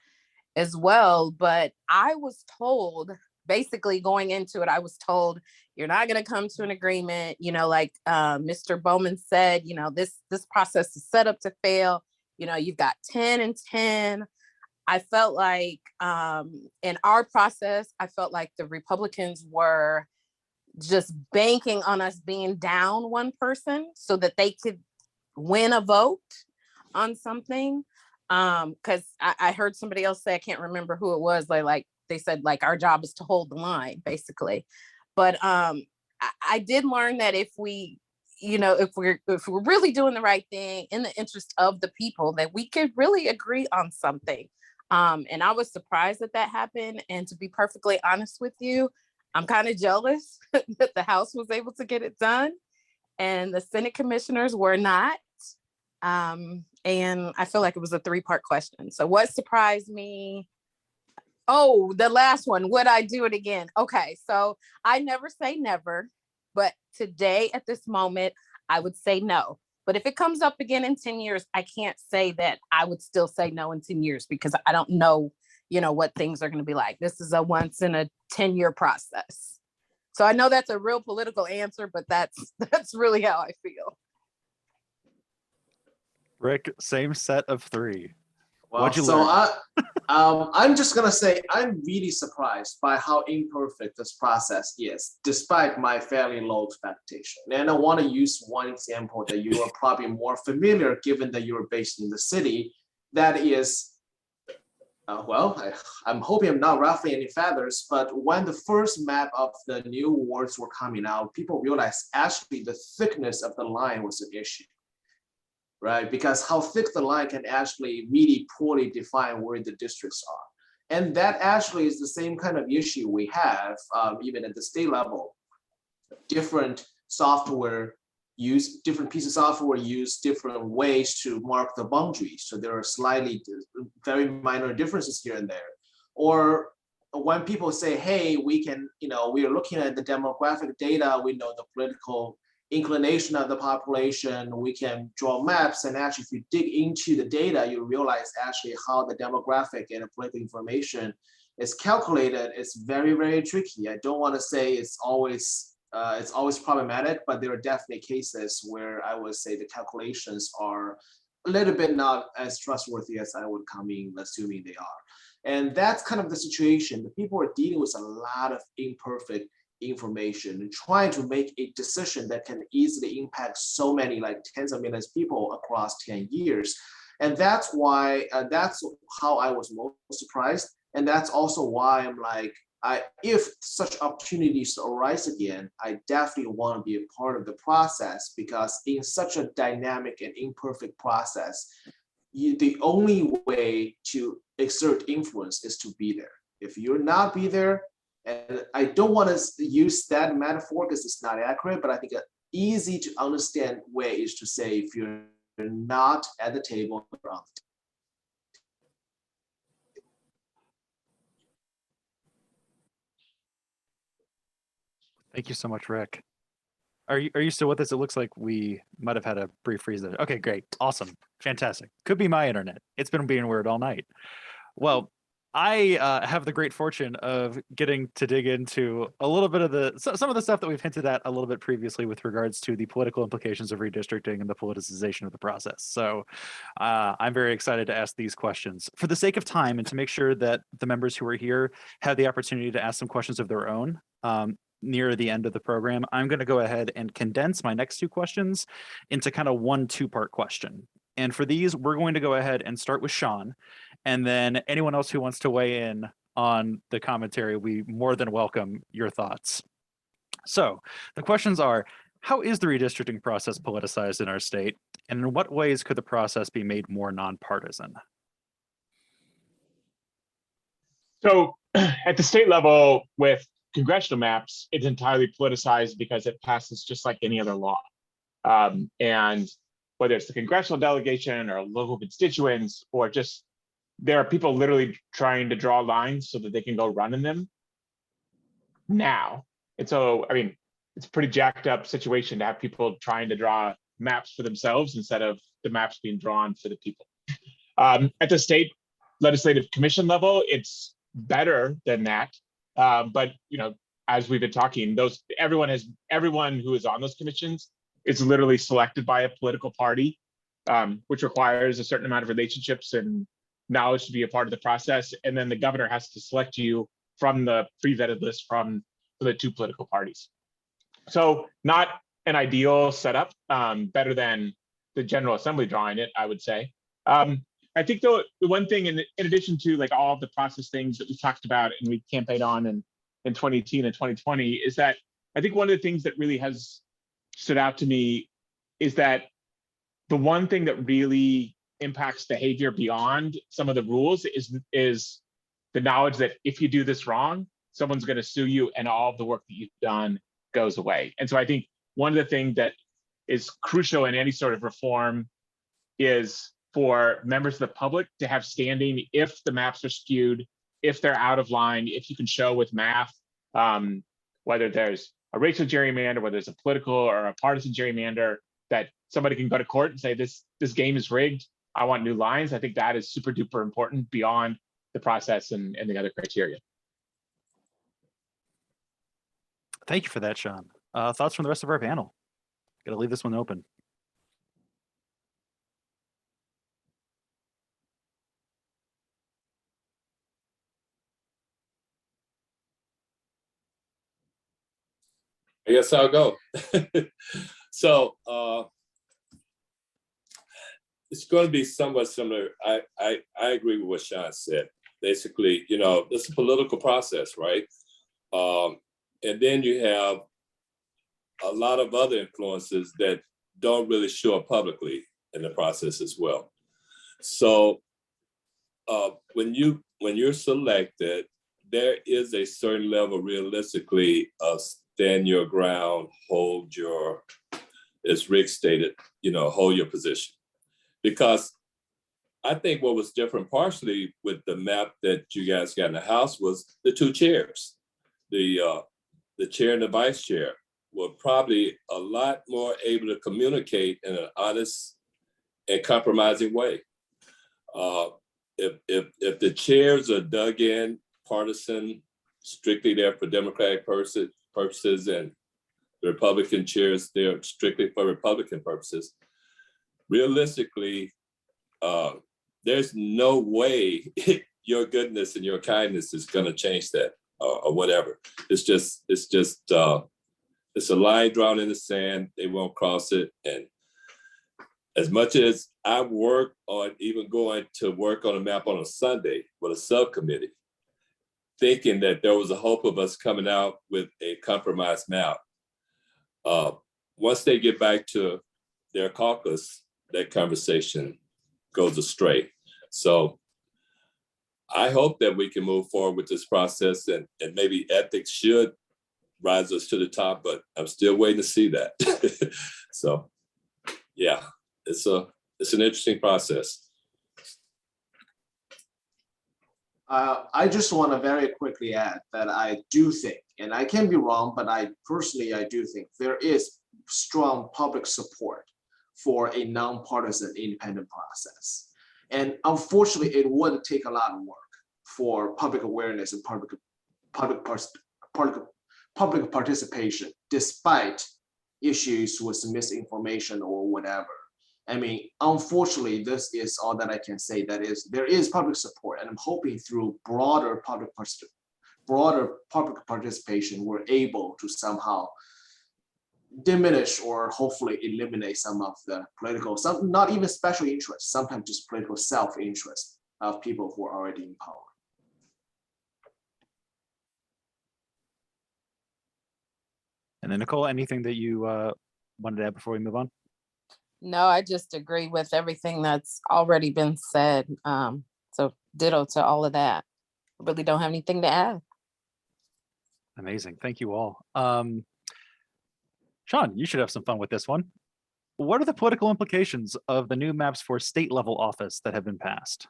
as well. But I was told, basically going into it, I was told, you're not going to come to an agreement. Like Mr. Bowman said, this process is set up to fail. You've got 10 and 10. I felt like in our process, I felt like the Republicans were just banking on us being down one person so that they could win a vote on something. Because I heard somebody else say, I can't remember who it was, like they said, like, our job is to hold the line, basically. But I did learn that if we, if we're really doing the right thing in the interest of the people, that we could really agree on something. And I was surprised that happened. And to be perfectly honest with you, I'm kind of jealous that the House was able to get it done and the Senate commissioners were not. And I feel like it was a 3-part question. So what surprised me? Oh, the last one, would I do it again? Okay, so I never say never, but today at this moment, I would say no. But if it comes up again in 10 years, I can't say that I would still say no in 10 years because I don't know, what things are going to be like. This is a once in a 10-year process. So I know that's a real political answer, but that's really how I feel. Rick, same set of 3. Well, What'd you so learn? I'm just gonna say I'm really surprised by how imperfect this process is, despite my fairly low expectation. And I want to use one example that you are probably more familiar, given that you're based in the city. That is, I'm hoping I'm not ruffling any feathers, but when the first map of the new wards were coming out, people realized actually the thickness of the line was an issue. Right? Because how thick the line can actually really poorly define where the districts are. And that actually is the same kind of issue we have even at the state level. Different software use, different pieces of software use different ways to mark the boundaries. So there are slightly very minor differences here and there. Or when people say, hey, we can, we are looking at the demographic data, we know the political inclination of the population, we can draw maps, and actually if you dig into the data, you realize actually how the demographic and the political information is calculated. It's very, very tricky. I don't want to say it's always problematic, but there are definitely cases where I would say the calculations are a little bit not as trustworthy as I would come in assuming they are. And that's kind of the situation. The people are dealing with a lot of imperfect information and trying to make a decision that can easily impact so many, like tens of millions of people across 10 years. And that's why, that's how I was most surprised. And that's also why I'm like, if such opportunities arise again, I definitely want to be a part of the process, because in such a dynamic and imperfect process, the only way to exert influence is to be there. If you're not be there, and I don't want to use that metaphor because it's not accurate, but I think an easy to understand way is to say, if you're not at the table, you're on the table. Thank you so much, Rick. Are you still with us? It looks like we might have had a brief freeze there. Okay, great. Awesome. Fantastic. Could be my internet. It's been being weird all night. Well, I have the great fortune of getting to dig into a little bit of some of the stuff that we've hinted at a little bit previously with regards to the political implications of redistricting and the politicization of the process. So I'm very excited to ask these questions. For the sake of time and to make sure that the members who are here have the opportunity to ask some questions of their own near the end of the program, I'm going to go ahead and condense my next 2 questions into kind of one 2-part question. And for these, we're going to go ahead and start with Sean. And then anyone else who wants to weigh in on the commentary, we more than welcome your thoughts. So the questions are, how is the redistricting process politicized in our state? And in what ways could the process be made more nonpartisan? So at the state level with congressional maps, it's entirely politicized because it passes just like any other law. And whether it's the congressional delegation or local constituents, or just there are people literally trying to draw lines so that they can go run in them now. And so, I mean, it's a pretty jacked up situation to have people trying to draw maps for themselves instead of the maps being drawn for the people. At the state legislative commission level, it's better than that. But as we've been talking, everyone who is on those commissions is literally selected by a political party, which requires a certain amount of relationships and knowledge to be a part of the process. And then the governor has to select you from the pre-vetted list from the two political parties. So not an ideal setup, better than the General Assembly drawing it, I would say. I think the one thing, in addition to like all of the process things that we talked about and we campaigned on in 2018 and 2020, is that I think one of the things that really has stood out to me is that the one thing that really impacts behavior beyond some of the rules is the knowledge that if you do this wrong, someone's going to sue you and all of the work that you've done goes away. And so I think one of the things that is crucial in any sort of reform is for members of the public to have standing if the maps are skewed, if they're out of line, if you can show with math, whether there's a racial gerrymander, whether there's a political or a partisan gerrymander, that somebody can go to court and say, this game is rigged, I want new lines. I think that is super duper important beyond the process and the other criteria. Thank you for that, Sean. Thoughts from the rest of our panel? Gotta leave this one open. I guess I'll go. So it's going to be somewhat similar. I agree with what Sean said. Basically, it's a political process, right? And then you have a lot of other influences that don't really show up publicly in the process as well. So when you're selected, there is a certain level realistically of stand your ground, hold your, as Rick stated, hold your position. Because I think what was different partially with the map that you guys got in the House was the two chairs. The chair and the vice chair were probably a lot more able to communicate in an honest and compromising way. If the chairs are dug in, partisan, strictly there for Democratic purposes, and the Republican chairs, they're strictly for Republican purposes, realistically, there's no way your goodness and your kindness is going to change that or whatever. It's a line drawn in the sand. They won't cross it. And as much as I work on even going to work on a map on a Sunday with a subcommittee, thinking that there was a hope of us coming out with a compromised map. Once they get back to their caucus, that conversation goes astray. So I hope that we can move forward with this process, and maybe ethics should rise us to the top, but I'm still waiting to see that. So yeah, it's an interesting process. I just want to very quickly add that I do think, and I can be wrong, but I do think there is strong public support for a nonpartisan independent process. And unfortunately, it would take a lot of work for public awareness and public participation, despite issues with misinformation or whatever. I mean, unfortunately, this is all that I can say. That is, there is public support, and I'm hoping through broader public participation, we're able to somehow diminish or hopefully eliminate some of the not even special interests, sometimes just political self-interest of people who are already in power. And then Nicole, anything that you wanted to add before we move on? No, I just agree with everything that's already been said. So ditto to all of that. I really don't have anything to add. Amazing. Thank you all. Sean, you should have some fun with this one. What are the political implications of the new maps for state level office that have been passed?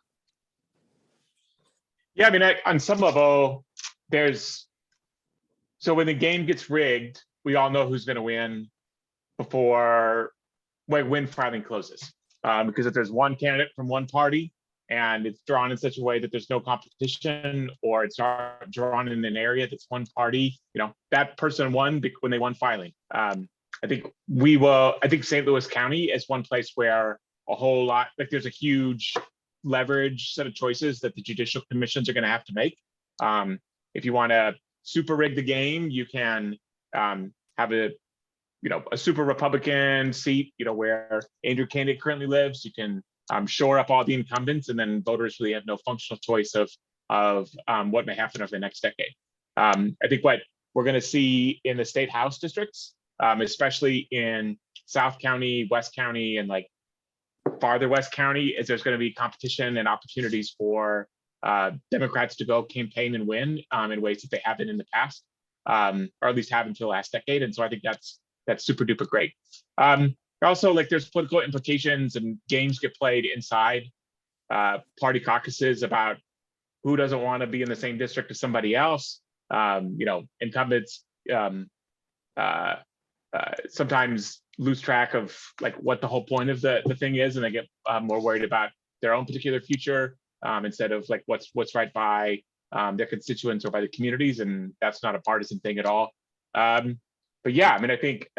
Yeah, I mean, on some level, so when the game gets rigged, we all know who's going to win before when filing closes. Because if there's one candidate from one party and it's drawn in such a way that there's no competition, or it's drawn in an area that's one party, that person won when they won filing. I think St. Louis County is one place where a whole lot, like there's a huge leverage set of choices that the judicial commissions are going to have to make. If you want to super rig the game, you can have a super Republican seat, where Andrew Candidate currently lives. You can shore up all the incumbents, and then voters really have no functional choice of what may happen over the next decade. I think what we're going to see in the state house districts, especially in South County, West County, and like farther West County, is there's going to be competition and opportunities for Democrats to go campaign and win in ways that they haven't in the past, or at least haven't for the last decade. And so I think that's super duper great. Also, like there's political implications and games get played inside party caucuses about who doesn't want to be in the same district as somebody else. Incumbents sometimes lose track of like what the whole point of the thing is, and they get more worried about their own particular future instead of like what's right by their constituents or by the communities, and that's not a partisan thing at all. But yeah, I mean, I think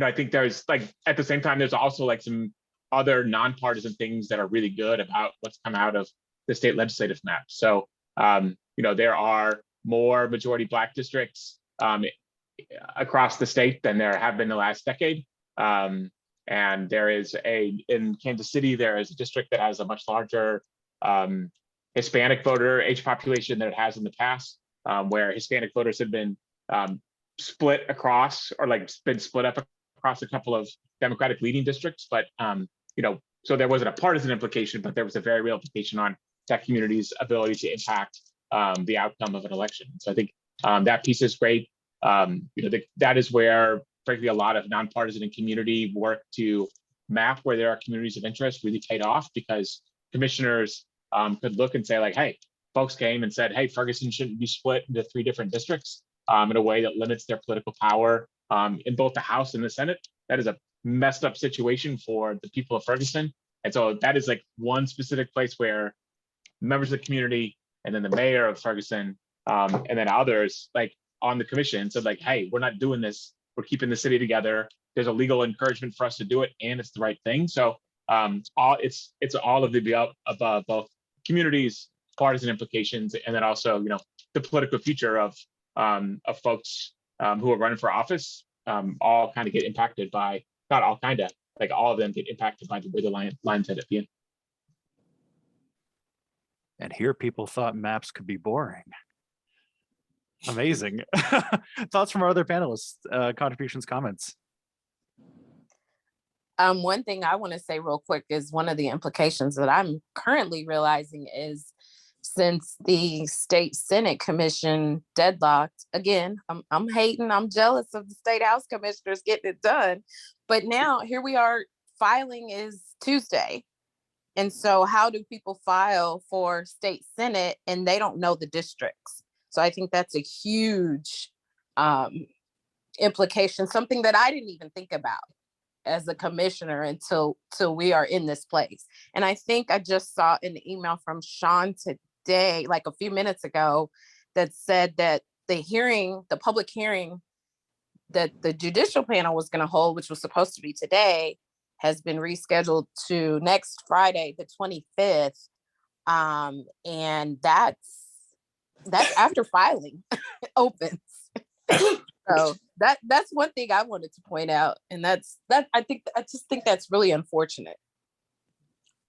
I think there's like at the same time there's also like some other nonpartisan things that are really good about what's come out of the state legislative map. So there are more majority Black districts across the state than there have been the last decade. And there is in Kansas City, there is a district that has a much larger Hispanic voter age population than it has in the past, where Hispanic voters have been split across, or like been split up across a couple of Democratic leading districts. But so there wasn't a partisan implication, but there was a very real implication on that community's ability to impact the outcome of an election. So I think that piece is great. That is where, frankly, a lot of nonpartisan and community work to map where there are communities of interest really paid off, because commissioners could look and say like, hey, folks came and said, hey, Ferguson shouldn't be split into 3 different districts in a way that limits their political power in both the House and the Senate. That is a messed up situation for the people of Ferguson. And so that is like one specific place where members of the community and then the mayor of Ferguson and then others like on the commission said like, hey, we're not doing this. We're keeping the city together. There's a legal encouragement for us to do it, and it's the right thing. So it's all of the above, both communities, partisan implications, and then also the political future of folks who are running for office. All kind of get impacted by, not all kind of, like all of them get impacted by the way the lines end up being. And here people thought maps could be boring. Amazing. Thoughts from our other panelists, contributions, comments? One thing I want to say real quick is one of the implications that I'm currently realizing is, since the state Senate commission deadlocked, again, I'm hating, I'm jealous of the state House commissioners getting it done. But now here we are, filing is Tuesday. And so how do people file for state Senate and they don't know the districts? So I think that's a huge implication, something that I didn't even think about as a commissioner until we are in this place. And I think I just saw an email from Shang today, like a few minutes ago, that said that the public hearing that the judicial panel was going to hold, which was supposed to be today, has been rescheduled to next Friday, the 25th. And that's after filing opens. So that's one thing I wanted to point out. And I just think that's really unfortunate.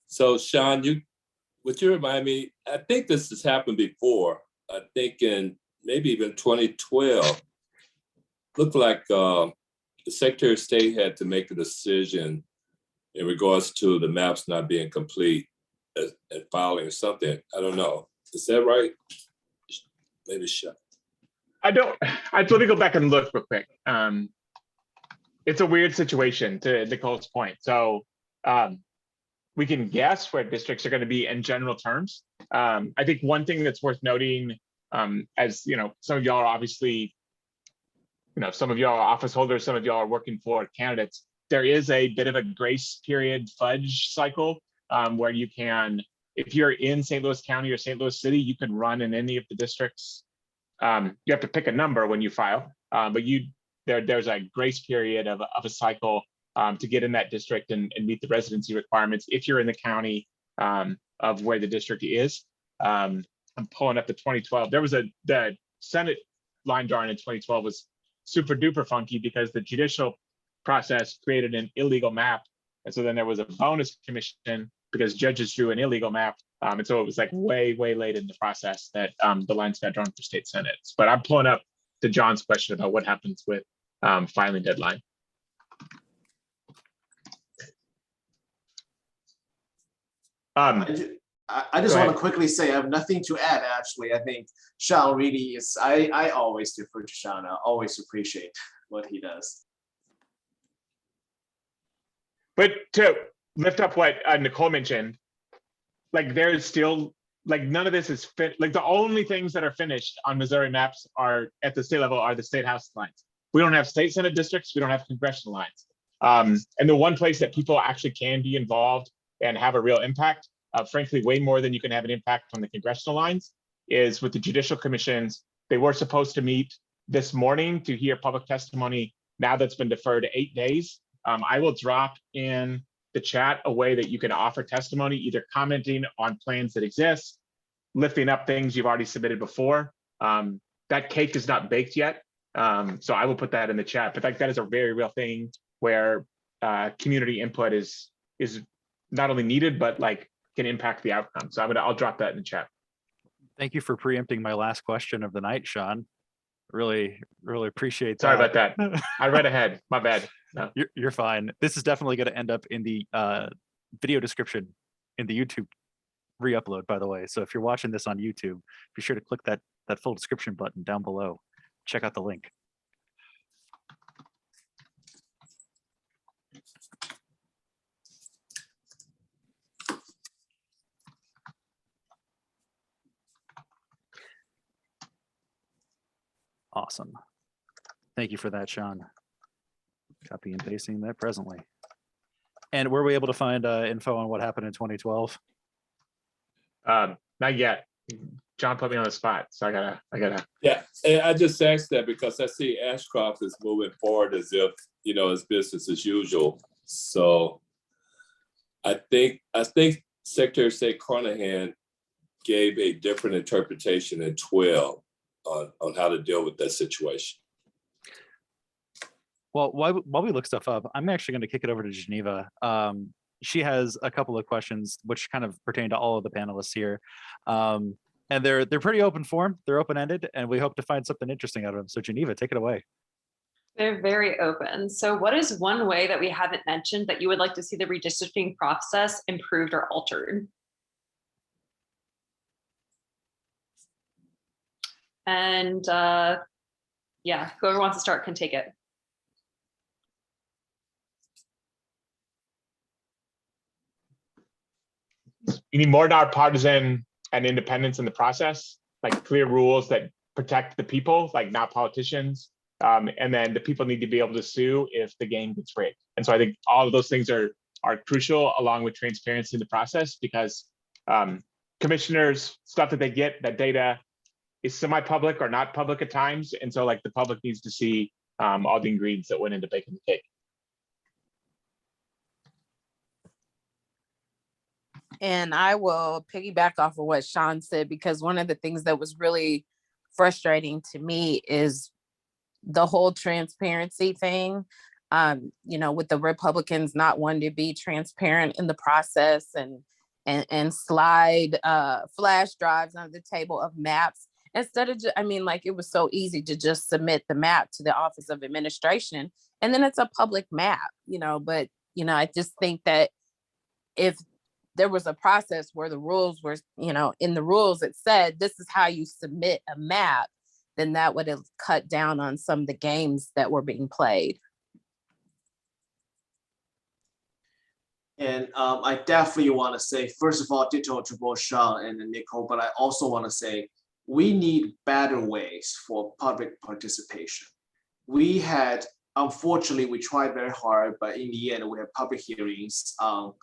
So Sean, would you remind me, I think this has happened before. I think in maybe even 2012, looked like the Secretary of State had to make a decision in regards to the maps not being complete and filing or something. I don't know. Is that right? Maybe Shang. Let me go back and look real quick. It's a weird situation, to Nicole's point. So we can guess where districts are going to be in general terms. I think one thing that's worth noting, as some of y'all are obviously, some of y'all are office holders, some of y'all are working for candidates. there is a bit of a grace period fudge cycle where you can, if you're in St. Louis County or St. Louis City, you can run in any of the districts. You have to pick a number when you file, but there's a grace period of a cycle to get in that district and meet the residency requirements if you're in the county of where the district is. I'm pulling up the 2012. There was the Senate line drawing in 2012 was super duper funky because the judicial process created an illegal map. And so then there was a bonus commission because judges drew an illegal map. And so it was like way, way late in the process that the lines got drawn for state senates. But I'm pulling up to John's question about what happens with filing deadline. I just want to quickly say I have nothing to add, actually. I think Shang really is, I always defer to Shang. I always appreciate what he does. But to lift up what Nicole mentioned, like there's still, like none of this is fit. Like the only things that are finished on Missouri maps are at the state level are the state house lines. We don't have state senate districts. We don't have congressional lines. And the one place that people actually can be involved and have a real impact, frankly, way more than you can have an impact on the congressional lines, is with the judicial commissions. They were supposed to meet this morning to hear public testimony. Now that's been deferred 8 days. I will drop in the chat a way that you can offer testimony, either commenting on plans that exist, lifting up things you've already submitted before. That cake is not baked yet. So I will put that in the chat, but that is a very real thing where community input is not only needed, but like can impact the outcome. So I'll drop that in the chat. Thank you for preempting my last question of the night, Sean. Really appreciate that. Sorry about that. I read ahead. My bad. No. You're fine. This is definitely going to end up in the video description in the YouTube re-upload, by the way. So if you're watching this on YouTube, be sure to click that full description button down below. Check out the link. Awesome. Thank you for that, Sean. Copy and pasting that presently. And were we able to find info on what happened in 2012? Not yet. John put me on the spot, so I gotta. Yeah, and I just asked that because I see Ashcroft is moving forward as if, you know, it's business as usual. So I think Secretary of State Carnahan gave a different interpretation in 12 on how to deal with that situation. Well, while we look stuff up, I'm actually going to kick it over to Geneva. She has a couple of questions which kind of pertain to all of the panelists here. And they're pretty open form, they're open-ended, and we hope to find something interesting out of them. So Geneva, take it away. They're very open. So what is one way that we haven't mentioned that you would like to see the redistricting process improved or altered? And yeah, whoever wants to start can take it. You need more nonpartisan and independence in the process, like clear rules that protect the people, like not politicians. And then the people need to be able to sue if the game gets rigged. And so I think all of those things are crucial, along with transparency in the process, because commissioners, stuff that they get, that data is semi-public or not public at times. And so like the public needs to see all the ingredients that went into baking the cake. And I will piggyback off of what Sean said, because one of the things that was really frustrating to me is the whole transparency thing. You know, with the Republicans not wanting to be transparent in the process and slide flash drives on the table of maps instead of, I mean, like it was so easy to just submit the map to the Office of Administration and then it's a public map, you know. But, you know, I just think that if there was a process where the rules were, you know, in the rules it said this is how you submit a map, then that would have cut down on some of the games that were being played. And I definitely want to say, first of all, ditto to both Shang and Nicole, but I also want to say we need better ways for public participation. We had unfortunately, we tried very hard, but in the end, we have public hearings on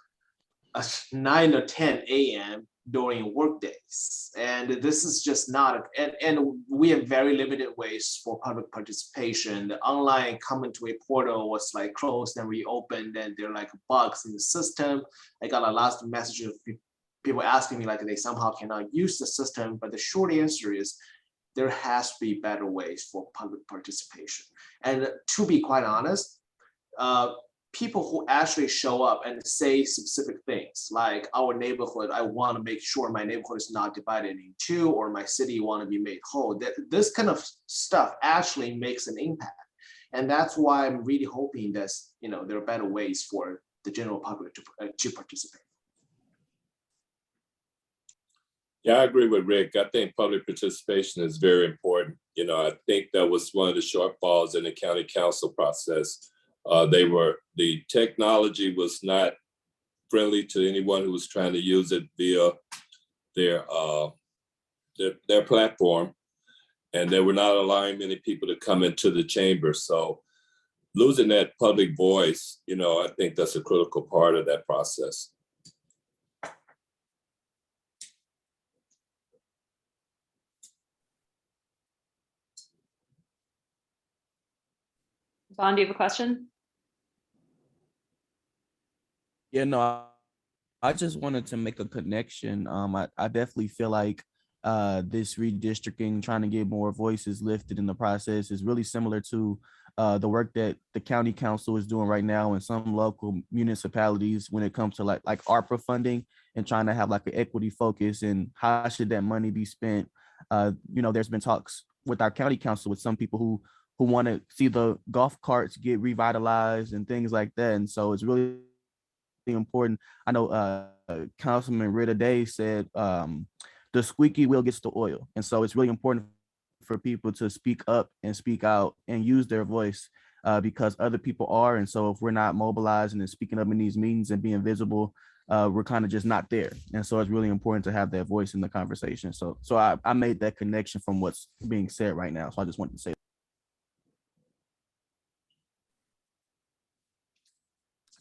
9 or 10 a.m. during work days. And this is just not, and we have very limited ways for public participation. The online commentary portal was like closed and reopened, and there are like bugs in the system. I got a lot of messages of people asking me like they somehow cannot use the system, but the short answer is there has to be better ways for public participation. And to be quite honest, people who actually show up and say specific things like our neighborhood, I want to make sure my neighborhood is not divided in two, or my city want to be made whole. This kind of stuff actually makes an impact. And that's why I'm really hoping that, you know, there are better ways for the general public to participate. Yeah, I agree with Rick. I think public participation is very important. You know, I think that was one of the shortfalls in the county council process. The technology was not friendly to anyone who was trying to use it via their platform, and they were not allowing many people to come into the chamber. So losing that public voice, you know, I think that's a critical part of that process. Vaughn, do you have a question? Yeah, no, I just wanted to make a connection. I definitely feel like this redistricting, trying to get more voices lifted in the process, is really similar to the work that the county council is doing right now in some local municipalities when it comes to like ARPA funding and trying to have like an equity focus and how should that money be spent. You know, there's been talks with our county council with some people who want to see the golf carts get revitalized and things like that. And so it's really important. I know Councilman Ritter Day said the squeaky wheel gets the oil. And so it's really important for people to speak up and speak out and use their voice because other people are. And so if we're not mobilizing and speaking up in these meetings and being visible, we're kind of just not there. And so it's really important to have that voice in the conversation. So I made that connection from what's being said right now. So I just wanted to say.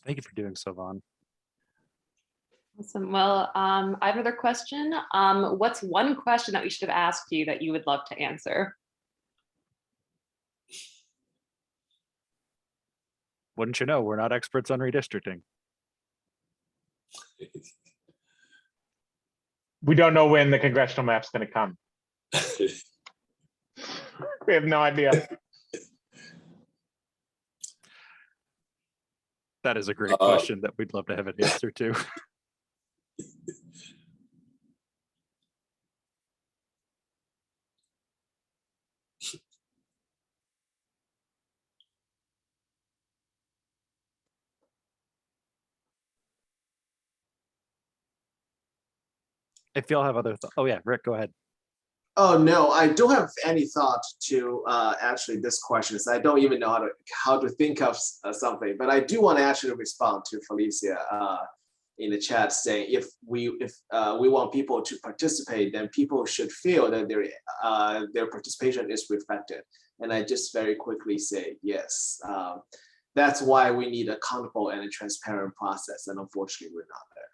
Thank you for doing so, Vaughn. Awesome. Well, I have another question. What's one question that we should have asked you that you would love to answer? Wouldn't you know, we're not experts on redistricting. We don't know when the congressional map's going to come. We have no idea. That is a great question that we'd love to have an answer to. If y'all have other thoughts. Oh yeah, Rick, go ahead. Oh no, I don't have any thought to actually this question. So I don't even know how to think of something. But I do want to actually respond to Felicia in the chat saying if we want people to participate, then people should feel that their participation is reflected. And I just very quickly say yes. That's why we need a accountable and a transparent process. And unfortunately, we're not there.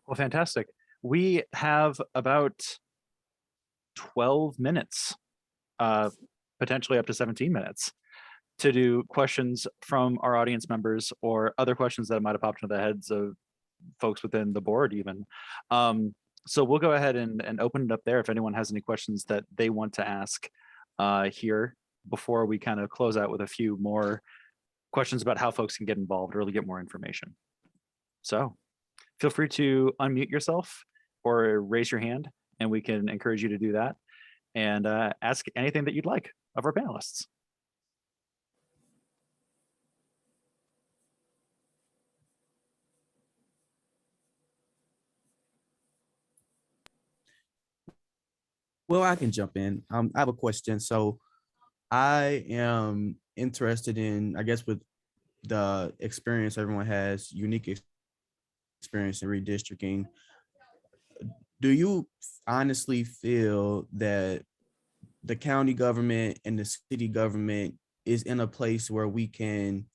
Well, fantastic. We have about 12 minutes, potentially up to 17 minutes to do questions from our audience members or other questions that might have popped into the heads of folks within the board even. So we'll go ahead and open it up there if anyone has any questions that they want to ask here before we kind of close out with a few more questions about how folks can get involved or really get more information. So feel free to unmute yourself or raise your hand and we can encourage you to do that and ask anything that you'd like of our panelists. Well, I can jump in. I have a question. So I am interested in, I guess, with the experience everyone has, unique experience in redistricting. Do you honestly feel that the county government and the city government is in a place where we can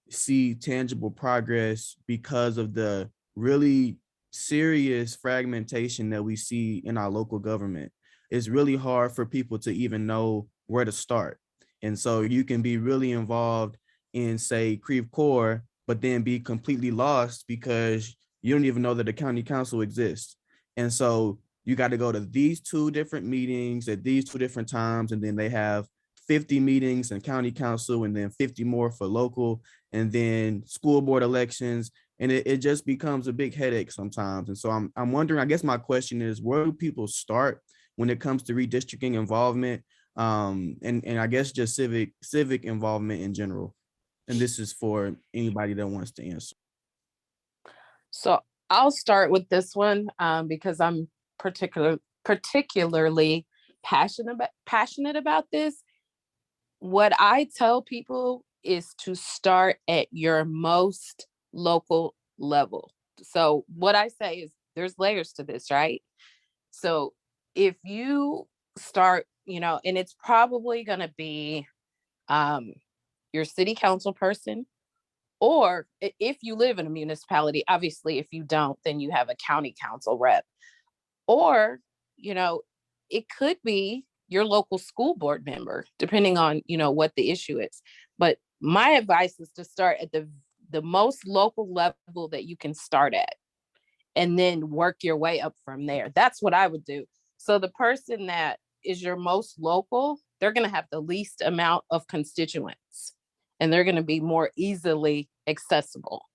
see tangible progress because of the really serious fragmentation that we see in our local government. It's really hard for people to even know where to start. And so you can be really involved in, say, Creve Coeur, but then be completely lost because you don't even know that the county council exists. And so you got to go to these 2 different meetings at these 2 different times, and then they have 50 meetings in county council and then 50 more for local, and then school board elections. And it just becomes a big headache sometimes. And so I'm wondering, I guess my question is, where do people start when it comes to redistricting involvement, and I guess just civic involvement in general? And this is for anybody that wants to answer. So I'll start with this one because I'm particularly passionate about this. What I tell people is to start at your most local level. So what I say is there's layers to this, right? So if you start, and it's probably going to be your city council person, or if you live in a municipality, obviously, if you don't, then you have a county council rep, or, it could be your local school board member, depending on, what the issue is. But my advice is to start at the most local level that you can start at, and then work your way up from there. That's what I would do. So the person that is your most local, they're going to have the least amount of constituents, and they're going to be more easily accessible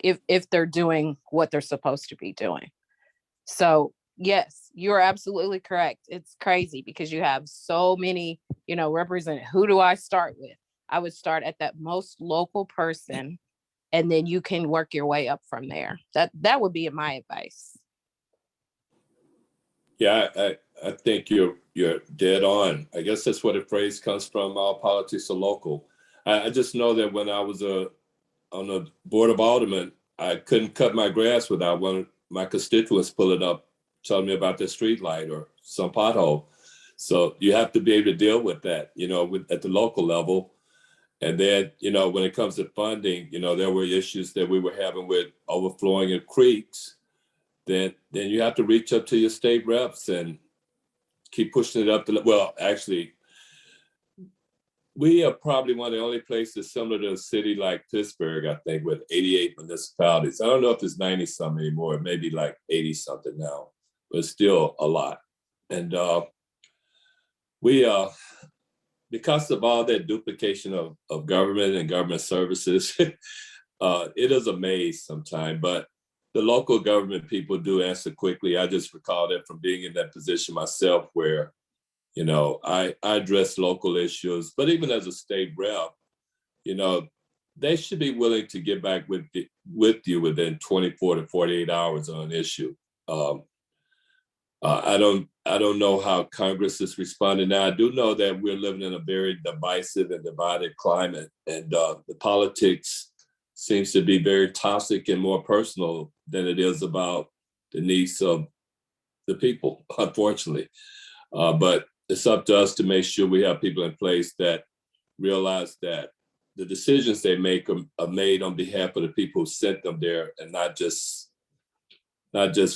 if they're doing what they're supposed to be doing. So yes, you're absolutely correct. It's crazy because you have so many, represent. Who do I start with? I would start at that most local person, and then you can work your way up from there. That would be my advice. Yeah, I think you're dead on. I guess that's where the phrase comes from. All politics are local. I just know that when I was on the board of aldermen, I couldn't cut my grass without one of my constituents pulling up, telling me about their street light or some pothole. So you have to be able to deal with that, at the local level. And then, when it comes to funding, there were issues that we were having with overflowing of creeks. Then you have to reach up to your state reps and keep pushing it up to, well, actually, we are probably one of the only places similar to a city like Pittsburgh, I think, with 88 municipalities. I don't know if it's 90 something anymore, maybe like 80 something now, but still a lot. And we, because of all that duplication of government and government services, it is a maze sometimes, but the local government people do answer quickly. I just recall that from being in that position myself where, I address local issues, but even as a state rep, they should be willing to get back with you within 24 to 48 hours on an issue. I don't know how Congress is responding now. I do know that we're living in a very divisive and divided climate, and the politics seems to be very toxic and more personal than it is about the needs of the people, unfortunately. But it's up to us to make sure we have people in place that realize that the decisions they make are made on behalf of the people who sent them there, and not just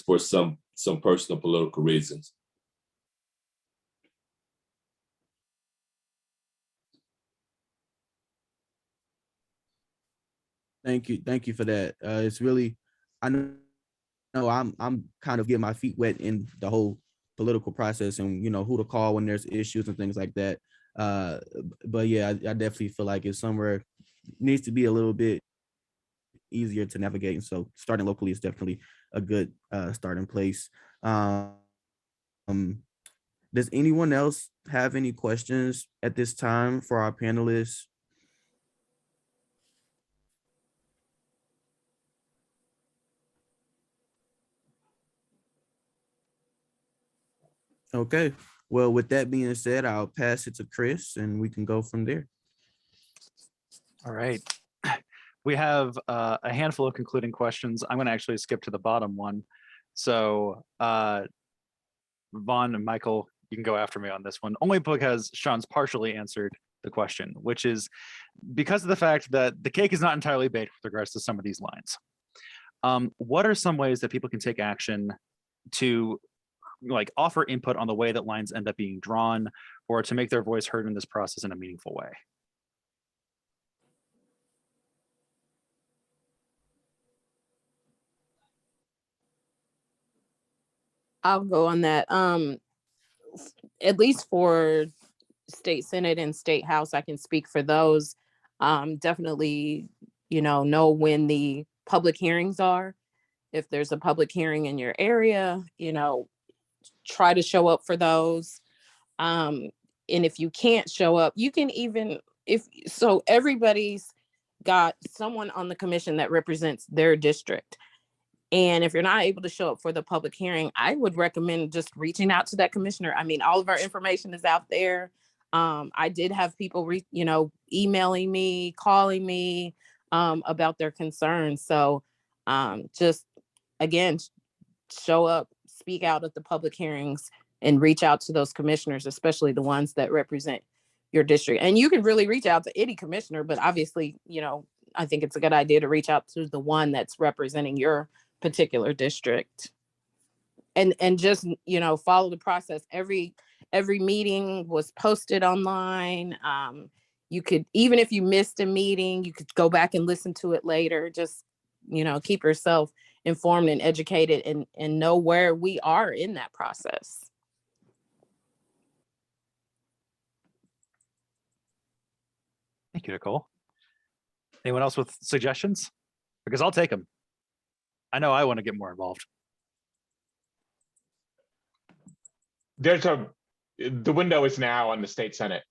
for some personal political reasons. Thank you for that. It's really, I know I'm kind of getting my feet wet in the whole political process, and who to call when there's issues and things like that. But yeah, I definitely feel like it's somewhere needs to be a little bit easier to navigate. And so starting locally is definitely a good starting place. Does anyone else have any questions at this time for our panelists? Okay, well, with that being said, I'll pass it to Chris and we can go from there. All right. We have a handful of concluding questions. I'm going to actually skip to the bottom one. So Vaughn and Michael, you can go after me on this one, only because Sean's partially answered the question, which is because of the fact that the cake is not entirely baked with regards to some of these lines. What are some ways that people can take action to like offer input on the way that lines end up being drawn, or to make their voice heard in this process in a meaningful way? I'll go on that. At least for state senate and state house, I can speak for those. Definitely, know when the public hearings are. If there's a public hearing in your area, try to show up for those. And if you can't show up, you can even, everybody's got someone on the commission that represents their district. And if you're not able to show up for the public hearing, I would recommend just reaching out to that commissioner. I mean, all of our information is out there. I did have people, emailing me, calling me about their concerns. So just, again, show up, speak out at the public hearings, and reach out to those commissioners, especially the ones that represent your district. And you can really reach out to any commissioner, but obviously, I think it's a good idea to reach out to the one that's representing your particular district. And just, follow the process. Every meeting was posted online. You could, even if you missed a meeting, you could go back and listen to it later. Just, keep yourself informed and educated, and know where we are in that process. Thank you, Nicole. Anyone else with suggestions? Because I'll take them. I know I want to get more involved. The window is now on the state senate.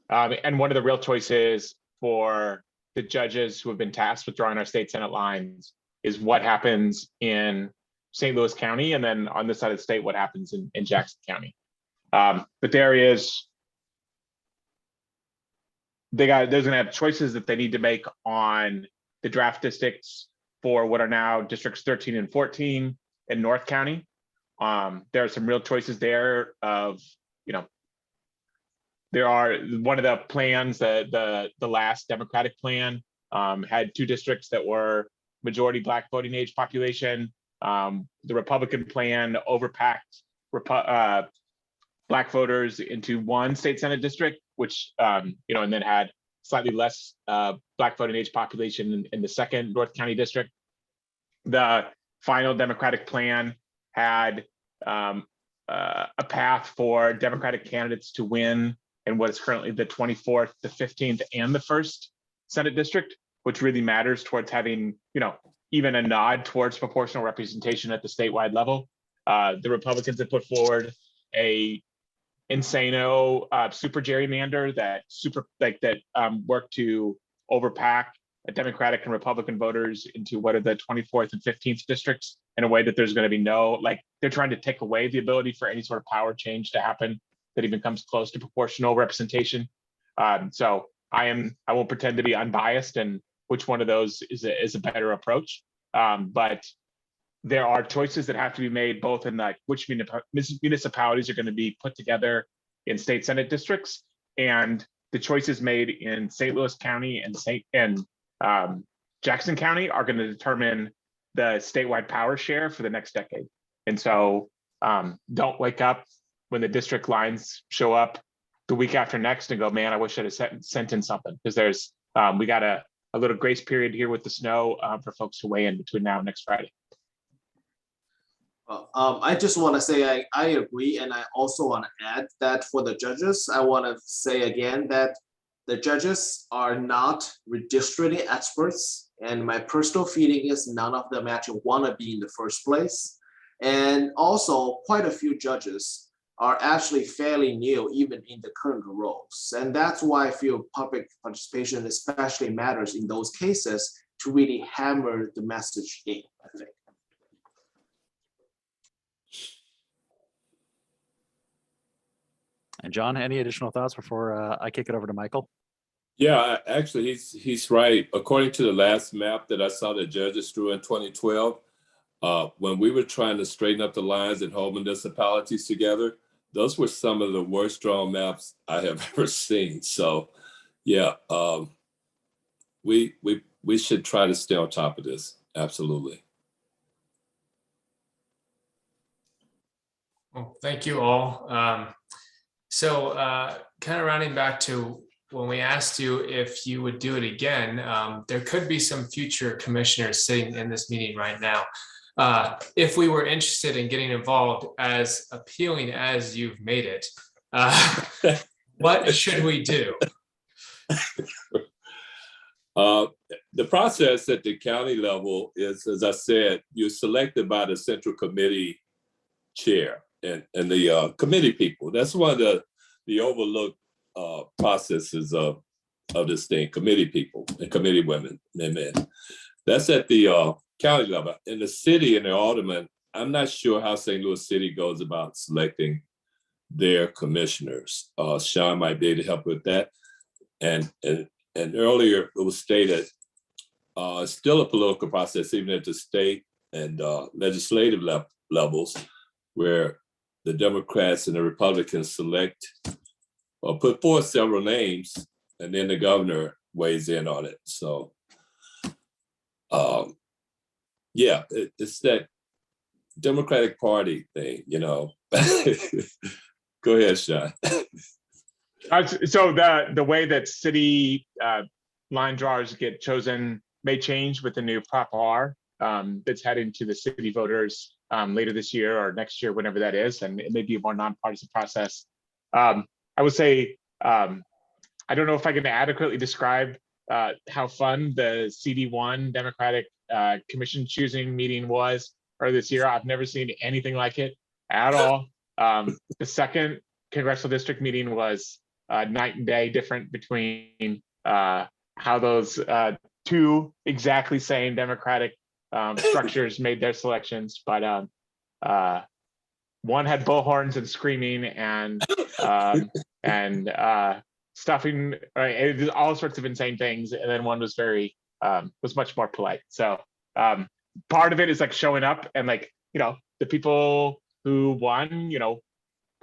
And one of the real choices for the judges who have been tasked with drawing our state senate lines is what happens in St. Louis County, and then on this side of the state, what happens in Jackson County. But there's gonna have choices that they need to make on the draft districts for what are now districts 13 and 14 in North County. There are some real choices there of, there are one of the plans, the last Democratic plan had 2 districts that were majority Black voting age population. The Republican plan overpacked Black voters into 1 state senate district, which, and then had slightly less Black voting age population in the 2nd North County district. The final Democratic plan had a path for Democratic candidates to win in what is currently the 24th, the 15th, and the 1st Senate district, which really matters towards having, even a nod towards proportional representation at the statewide level. The Republicans have put forward a insano super gerrymander that worked to overpack Democratic and Republican voters into what are the 24th and 15th districts in a way that there's going to be no, they're trying to take away the ability for any sort of power change to happen that even comes close to proportional representation. So I won't pretend to be unbiased and which one of those is a better approach. But there are choices that have to be made both in which municipalities are going to be put together in state senate districts, and the choices made in St. Louis County and Jackson County are going to determine the statewide power share for the next decade. And so don't wake up when the district lines show up the week after next and go, man, I wish I'd have sent in something, because we got a little grace period here with the snow for folks to weigh in between now and next Friday. I just want to say I agree, and I also want to add that for the judges, I want to say again that the judges are not redistricting experts, and my personal feeling is none of them actually want to be in the first place. And also, quite a few judges are actually fairly new, even in the current roles, and that's why I feel public participation especially matters in those cases to really hammer the message in, I think. And John, any additional thoughts before I kick it over to Michael? Yeah, actually, he's right. According to the last map that I saw the judges drew in 2012, when we were trying to straighten up the lines and hold municipalities together, those were some of the worst drawn maps I have ever seen. So yeah, we should try to stay on top of this. Absolutely. Well, thank you all. So kind of rounding back to when we asked you if you would do it again, there could be some future commissioners sitting in this meeting right now. If we were interested in getting involved, as appealing as you've made it, what should we do? The process at the county level is, as I said, you're selected by the central committee chair and the committee people. That's one of the overlooked processes of this thing, committee people and committee women and men. That's at the county level. In the city and the alderman, I'm not sure how St. Louis City goes about selecting their commissioners. Shang might be able to help with that. And earlier it was stated, it's still a political process, even at the state and legislative levels, where the Democrats and the Republicans select or put forth several names, and then the governor weighs in on it. So, yeah, it's that Democratic Party thing, you know. Go ahead, Shang. So the way that city line drawers get chosen may change with the new Prop R that's heading to the city voters later this year or next year, whenever that is, and it may be a more nonpartisan process. I would say, I don't know if I can adequately describe how fun the CD1 Democratic Commission choosing meeting was earlier this year. I've never seen anything like it at all. The second congressional district meeting was night and day different between how those two exactly same Democratic structures made their selections, but one had bullhorns and screaming and stuffing, all sorts of insane things, and then one was was much more polite. So part of it is like showing up and like, you know, the people who won, you know,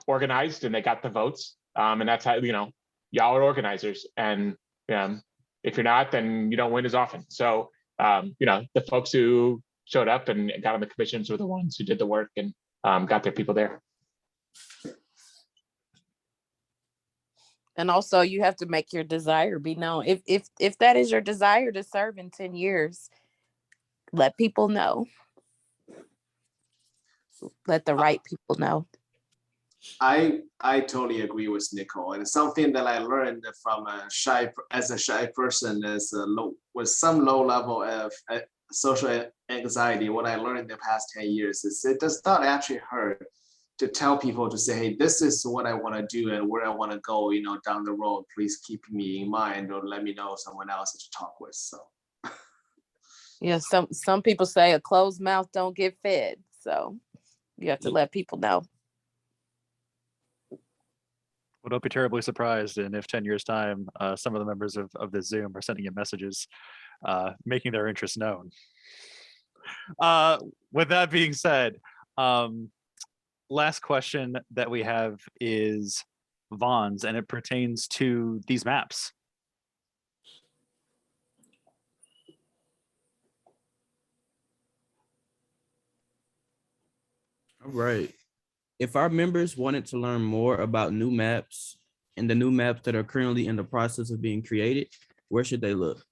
organized and they got the votes, and that's how, you know, y'all are organizers, and if you're not, then you don't win as often. So you know, the folks who showed up and got on the commissions were the ones who did the work and got their people there. And also you have to make your desire be known. If that is your desire to serve in 10 years, let people know. Let the right people know. I totally agree with Nicole, and it's something that I learned from a shy person with some low level of social anxiety. What I learned in the past 10 years is it does not actually hurt to tell people to say, hey, this is what I want to do and where I want to go, you know, down the road. Please keep me in mind or let me know someone else to talk with. So yeah, some people say a closed mouth don't get fed. So you have to let people know. Well, don't be terribly surprised, and if 10 years time, some of the members of this Zoom are sending you messages, making their interests known. With that being said, last question that we have is Vaughn's, and it pertains to these maps. All right. If our members wanted to learn more about new maps and the new maps that are currently in the process of being created, where should they look?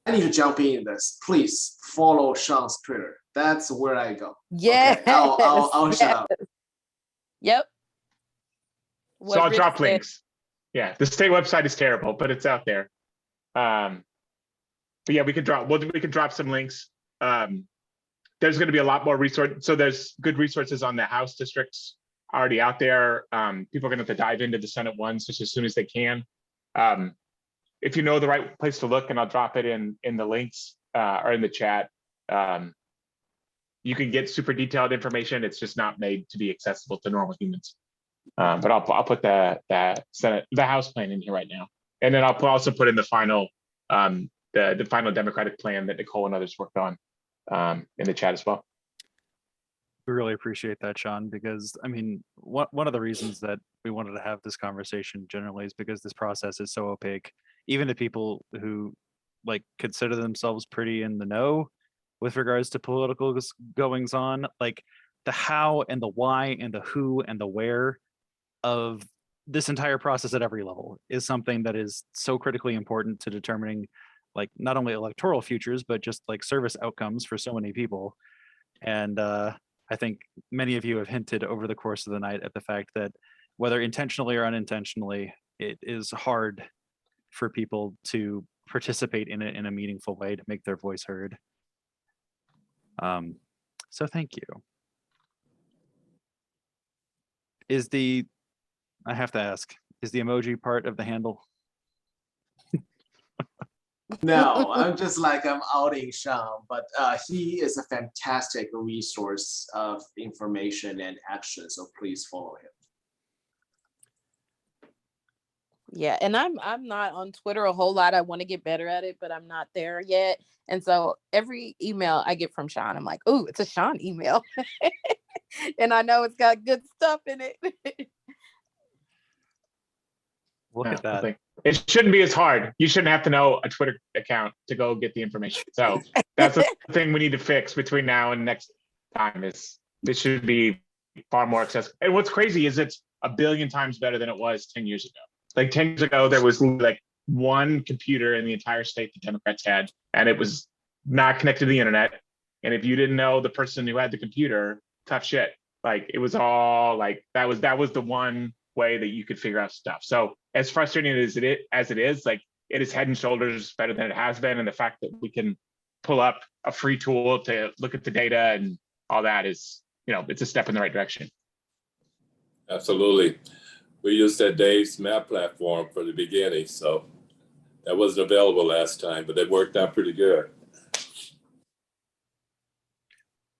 I need to jump in this. Please follow Shang's Twitter. That's where I go. Yeah. Okay. I'll shut up. Yep. So I'll drop links. Yeah, the state website is terrible, but it's out there. But yeah, we could drop some links. There's going to be a lot more resources. So there's good resources on the House districts already out there. People are going to have to dive into the Senate ones just as soon as they can. If you know the right place to look, and I'll drop it in the links or in the chat, you can get super detailed information. It's just not made to be accessible to normal humans. But I'll put the House plan in here right now, and then I'll also put in the final the final Democratic plan that Nicole and others worked on in the chat as well. We really appreciate that, Sean, because I mean, one of the reasons that we wanted to have this conversation generally is because this process is so opaque, even to people who like consider themselves pretty in the know with regards to political goings on, like the how and the why and the who and the where of this entire process at every level is something that is so critically important to determining like not only electoral futures, but just like service outcomes for so many people. And I think many of you have hinted over the course of the night at the fact that whether intentionally or unintentionally, it is hard for people to participate in it in a meaningful way to make their voice heard. So thank you. I have to ask, is the emoji part of the handle? No, I'm just like I'm outing Shang, but he is a fantastic resource of information and action. So please follow him. Yeah, and I'm not on Twitter a whole lot. I want to get better at it, but I'm not there yet. And so every email I get from Sean, I'm like, oh, it's a Sean email. And I know it's got good stuff in it. Look at that. It shouldn't be as hard. You shouldn't have to know a Twitter account to go get the information. So that's the thing we need to fix between now and next time. Is it should be far more accessible. And what's crazy is it's a billion times better than it was 10 years ago. Like 10 years ago, there was like one computer in the entire state the Democrats had, and it was not connected to the internet. And if you didn't know the person who had the computer, tough shit. Like it was all like that was the one way that you could figure out stuff. So as frustrating as it is, like it is head and shoulders better than it has been. And the fact that we can pull up a free tool to look at the data and all that is, it's a step in the right direction. Absolutely. We used that Dave's map platform for the beginning, so that wasn't available last time, but it worked out pretty good.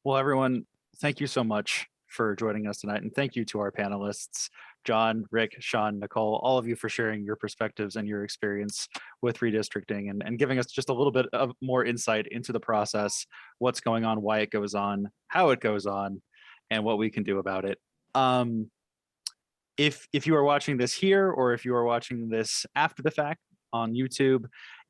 Well, everyone, thank you so much for joining us tonight. And thank you to our panelists, John, Rick, Sean, Nicole, all of you for sharing your perspectives and your experience with redistricting and giving us just a little bit of more insight into the process, what's going on, why it goes on, how it goes on, and what we can do about it. If you are watching this here, or if you are watching this after the fact on YouTube,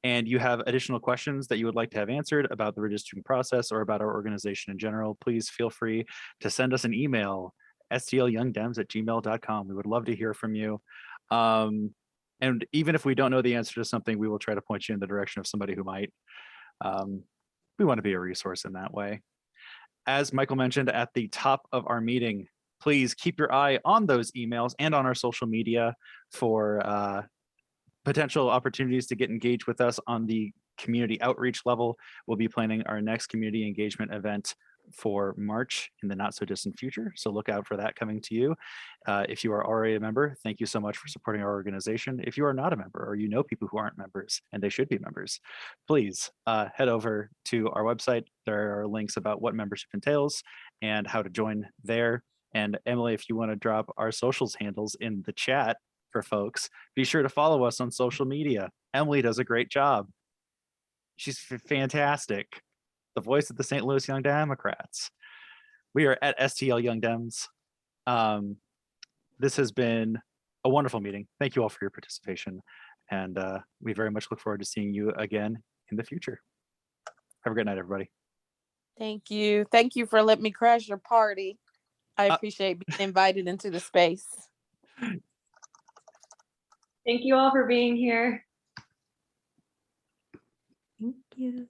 and you have additional questions that you would like to have answered about the redistricting process or about our organization in general, please feel free to send us an email, stlyoungdems@gmail.com. We would love to hear from you. And even if we don't know the answer to something, we will try to point you in the direction of somebody who might. We want to be a resource in that way. As Michael mentioned at the top of our meeting, please keep your eye on those emails and on our social media for potential opportunities to get engaged with us on the community outreach level. We'll be planning our next community engagement event for March in the not so distant future. So look out for that coming to you. If you are already a member, thank you so much for supporting our organization. If you are not a member or you know people who aren't members and they should be members, please head over to our website. There are links about what membership entails and how to join there. And Emily, if you want to drop our socials handles in the chat for folks, be sure to follow us on social media. Emily does a great job. She's fantastic. The voice of the St. Louis Young Democrats. We are at STL Young Dems. This has been a wonderful meeting. Thank you all for your participation. And we very much look forward to seeing you again in the future. Have a great night, everybody. Thank you. Thank you for letting me crash your party. I appreciate being invited into the space. Thank you all for being here. Thank you.